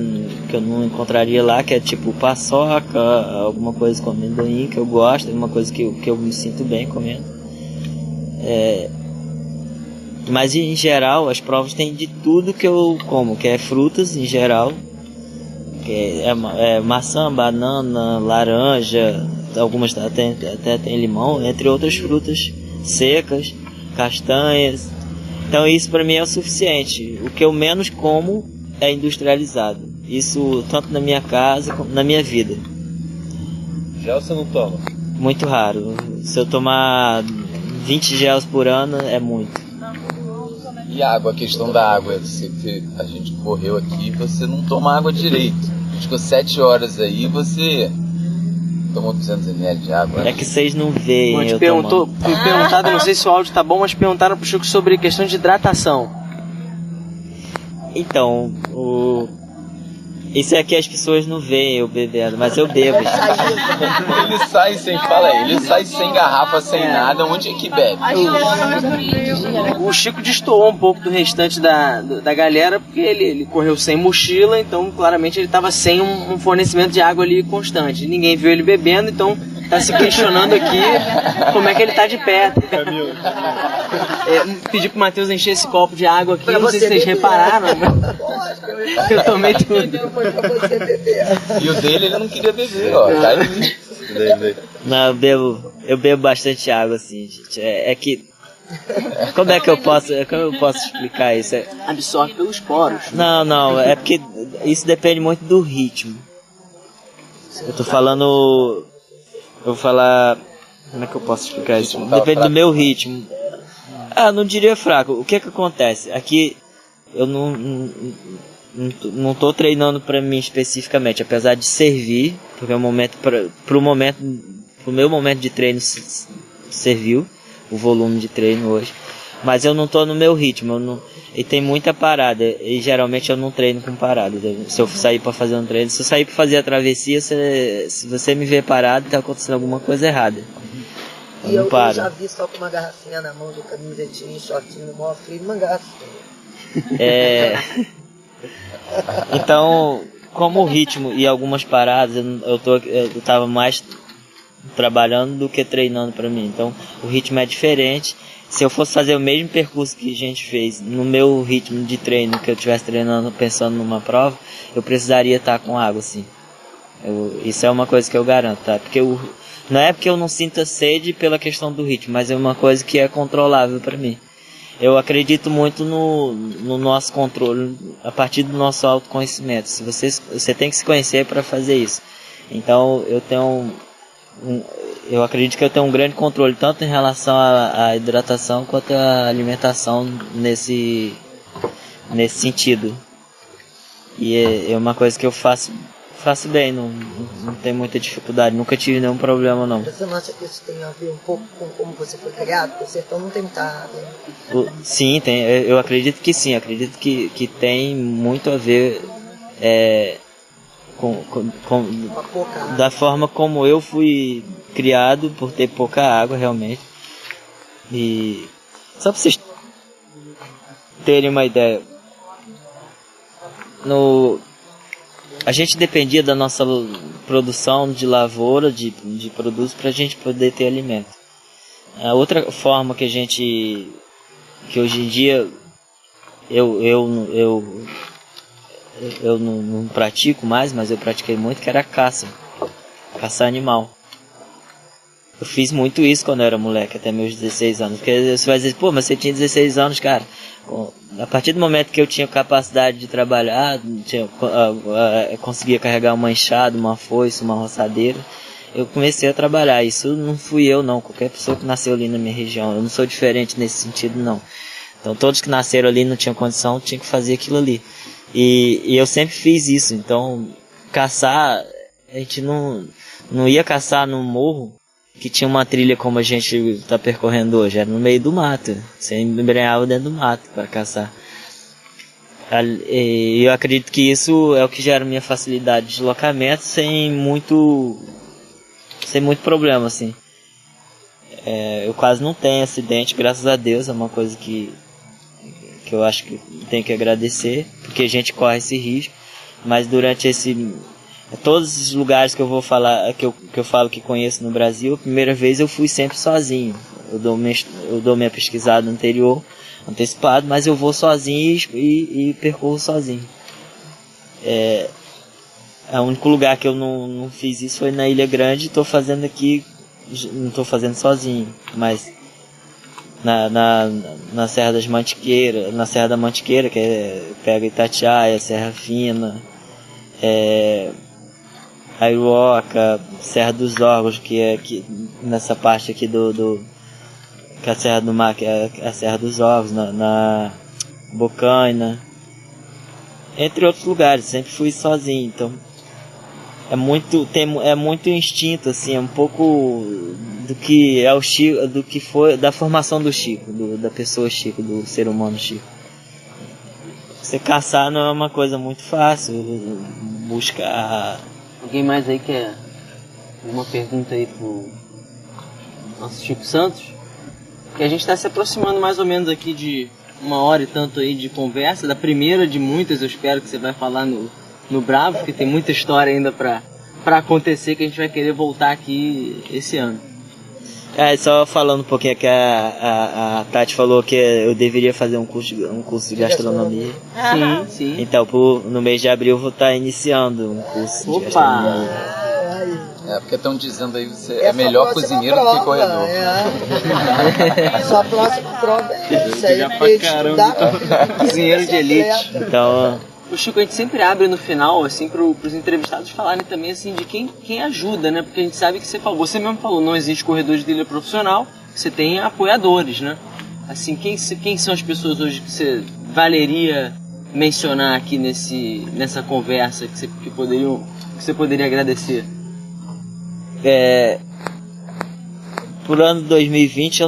que eu não encontraria lá, que é tipo paçoca, alguma coisa com amendoim que eu gosto, alguma coisa que eu me sinto bem comendo. Mas em geral as provas têm de tudo que eu como, que é frutas em geral, que é maçã, banana, laranja, algumas até tem limão, entre outras frutas secas, castanhas. Então isso para mim é o suficiente. O que eu menos como é industrializado. Isso tanto na minha casa como na minha vida. Gel você não toma? Muito raro. Se eu tomar 20 gels por ano é muito. E água, a questão da água, a gente correu aqui, você não toma água direito. A gente ficou 7 horas aí, você tomou 200 ml de água. É que vocês não veem. Me perguntaram, não sei se o áudio tá bom, mas perguntaram pro Chico sobre questão de hidratação. Então, isso aqui as pessoas não veem eu bebendo, mas eu bebo. Ele sai sem, fala aí, ele sai sem garrafa, sem nada, onde é que bebe? O Chico destoou um pouco do restante da galera, porque ele correu sem mochila, então claramente ele estava sem um fornecimento de água ali constante. Ninguém viu ele bebendo, então tá se questionando aqui como é que ele tá de pé. Pedi pro Matheus encher esse copo de água aqui, não sei se vocês repararam. Eu tomei tudo. E o dele ele não queria beber, ó. Tá aí. Não, eu bebo bastante água, assim, gente. É que. Como eu posso explicar isso? Absorve pelos poros. Não, é porque isso depende muito do ritmo. Eu tô falando. Eu vou falar. Como é que eu posso explicar isso? Depende do meu ritmo. Não diria fraco. O que acontece? Aqui eu não tô treinando pra mim especificamente, apesar de servir, porque pro meu momento de treino serviu o volume de treino hoje, mas eu não tô no meu ritmo, e tem muita parada, e geralmente eu não treino com parada. Se eu sair pra fazer um treino, se eu sair pra fazer a travessia, se você me ver parado, tá acontecendo alguma coisa errada. E eu já vi só com uma garrafinha na mão, de camisetinha, shortinho, no maior frio, uma garrafinha. Então, como o ritmo e algumas paradas, eu tava mais trabalhando do que treinando pra mim. Então, o ritmo é diferente. Se eu fosse fazer o mesmo percurso que a gente fez no meu ritmo de treino, que eu estivesse treinando pensando numa prova, eu precisaria estar com água, sim. Isso é uma coisa que eu garanto, tá? Porque não é porque eu não sinta sede pela questão do ritmo, mas é uma coisa que é controlável pra mim. Eu acredito muito no nosso controle, a partir do nosso autoconhecimento. Você tem que se conhecer para fazer isso. Então eu acredito que eu tenho um grande controle, tanto em relação à hidratação quanto à alimentação nesse sentido. E é uma coisa que eu faço bem, não tem muita dificuldade, nunca tive nenhum problema não. Você não acha que isso tem a ver um pouco com como você foi criado? Porque o sertão não tem muita água. Sim, tem, eu acredito que sim, acredito que tem muito a ver da forma como eu fui criado, por ter pouca água realmente. E só para vocês terem uma ideia, a gente dependia da nossa produção de lavoura, de produtos, para a gente poder ter alimento. A outra forma que hoje em dia eu não pratico mais, mas eu pratiquei muito, que era a caça animal. Eu fiz muito isso quando eu era moleque, até meus 16 anos. Porque você vai dizer, pô, mas você tinha 16 anos, cara. A partir do momento que eu tinha capacidade de trabalhar, conseguia carregar uma enxada, uma foice, uma roçadeira, eu comecei a trabalhar. Isso não fui eu não, qualquer pessoa que nasceu ali na minha região. Eu não sou diferente nesse sentido não. Então todos que nasceram ali não tinham condição, tinham que fazer aquilo ali. E eu sempre fiz isso. Então caçar, a gente não ia caçar no morro que tinha uma trilha como a gente está percorrendo hoje, era no meio do mato. Você embrenhava dentro do mato para caçar. E eu acredito que isso é o que gera minha facilidade de deslocamento sem muito problema, assim. eu quase não tenho acidente, graças a Deus. É uma coisa que eu acho que tem que agradecer, porque a gente corre esse risco. Mas durante todos os lugares que eu vou falar, que eu falo que conheço no Brasil, a primeira vez eu fui sempre sozinho. Eu dou minha pesquisada antecipado, mas eu vou sozinho e percorro sozinho. O único lugar que eu não fiz isso foi na Ilha Grande. Estou fazendo aqui, não estou fazendo sozinho, mas na Serra das Mantiqueiras, na Serra da Mantiqueira, que pega Itatiaia, Serra Fina, Aiuoca, Serra dos Órgãos, que é aqui, nessa parte aqui que é a Serra do Mar, que é a Serra dos Órgãos, na Bocaina, entre outros lugares. Sempre fui sozinho, então é muito instinto, assim, é um pouco do que é o Chico, do que foi da formação do Chico, da pessoa Chico, do ser humano Chico. Você caçar não é uma coisa muito fácil, buscar. Alguém mais aí quer uma pergunta aí pro nosso Chico Santos? Que a gente está se aproximando mais ou menos aqui de 1 hora e tanto aí de conversa, da primeira de muitas. Eu espero que você vai falar no Bravo, porque tem muita história ainda pra acontecer, que a gente vai querer voltar aqui esse ano. Só falando um pouquinho que a Tati falou que eu deveria fazer um curso de gastronomia. Sim. Então, no mês de abril eu vou estar iniciando um curso de gastronomia. Porque estão dizendo aí que você é melhor cozinheiro do que corredor. Sua próxima prova é isso aí. Cozinheiro de elite. Então, o Chico, a gente sempre abre no final, assim, pros entrevistados falarem também, assim, de quem ajuda, né? Porque a gente sabe que você mesmo falou, não existe corredor de trilha profissional, você tem apoiadores, né? Assim, quem são as pessoas hoje que você valeria mencionar aqui nessa conversa que você poderia agradecer? Por ano de 2020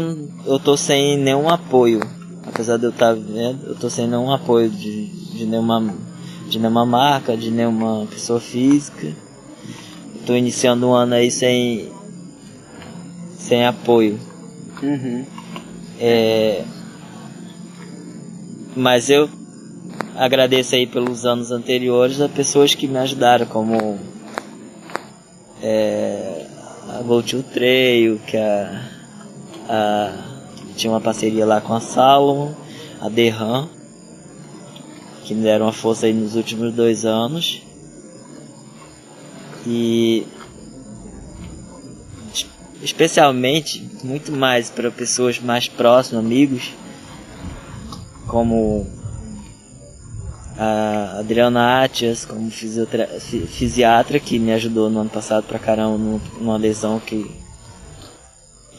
eu tô sem nenhum apoio. Apesar de eu estar vendo, eu tô sem nenhum apoio de nenhuma marca, de nenhuma pessoa física. Eu tô iniciando um ano aí sem apoio. Mas eu agradeço aí pelos anos anteriores a pessoas que me ajudaram, como a Go To Trail, que tinha uma parceria lá com a Salomon, a Derram, que me deram uma força aí nos últimos 2 anos. E especialmente, muito mais para pessoas mais próximas, amigos, como a Adriana Atias, como fisiatra, que me ajudou no ano passado pra caramba numa lesão que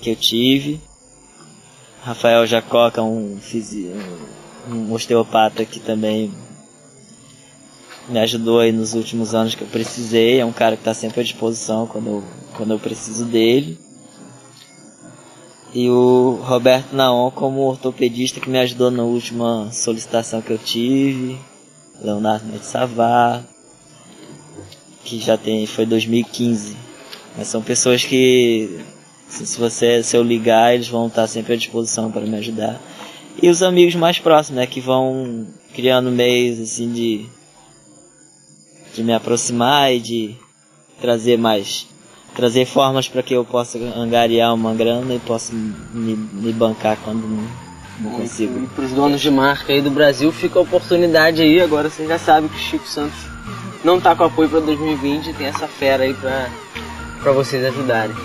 eu tive. Rafael Jacoca, um osteopata que também me ajudou aí nos últimos anos que eu precisei. É um cara que está sempre à disposição quando eu preciso dele. E o Roberto Naon, como ortopedista, que me ajudou na última solicitação que eu tive. Leonardo Metsavar, que foi 2015. Mas são pessoas que, se eu ligar, eles vão estar sempre à disposição para me ajudar. E os amigos mais próximos, né, que vão criando meios assim de me aproximar e de trazer formas para que eu possa angariar uma grana e possa me bancar quando não consigo. E para os donos de marca aí do Brasil, fica a oportunidade aí. Agora você já sabe que o Chico Santos não tá com apoio para 2020, tem essa fera aí para vocês ajudarem.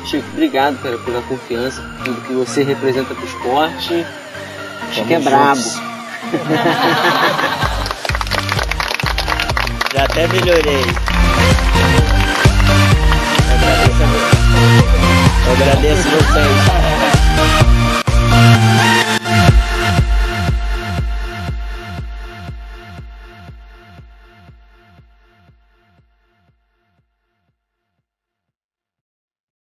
Chico, obrigado pela confiança, por tudo que você representa pro esporte. Chico é brabo. Já até melhorei. Eu agradeço vocês.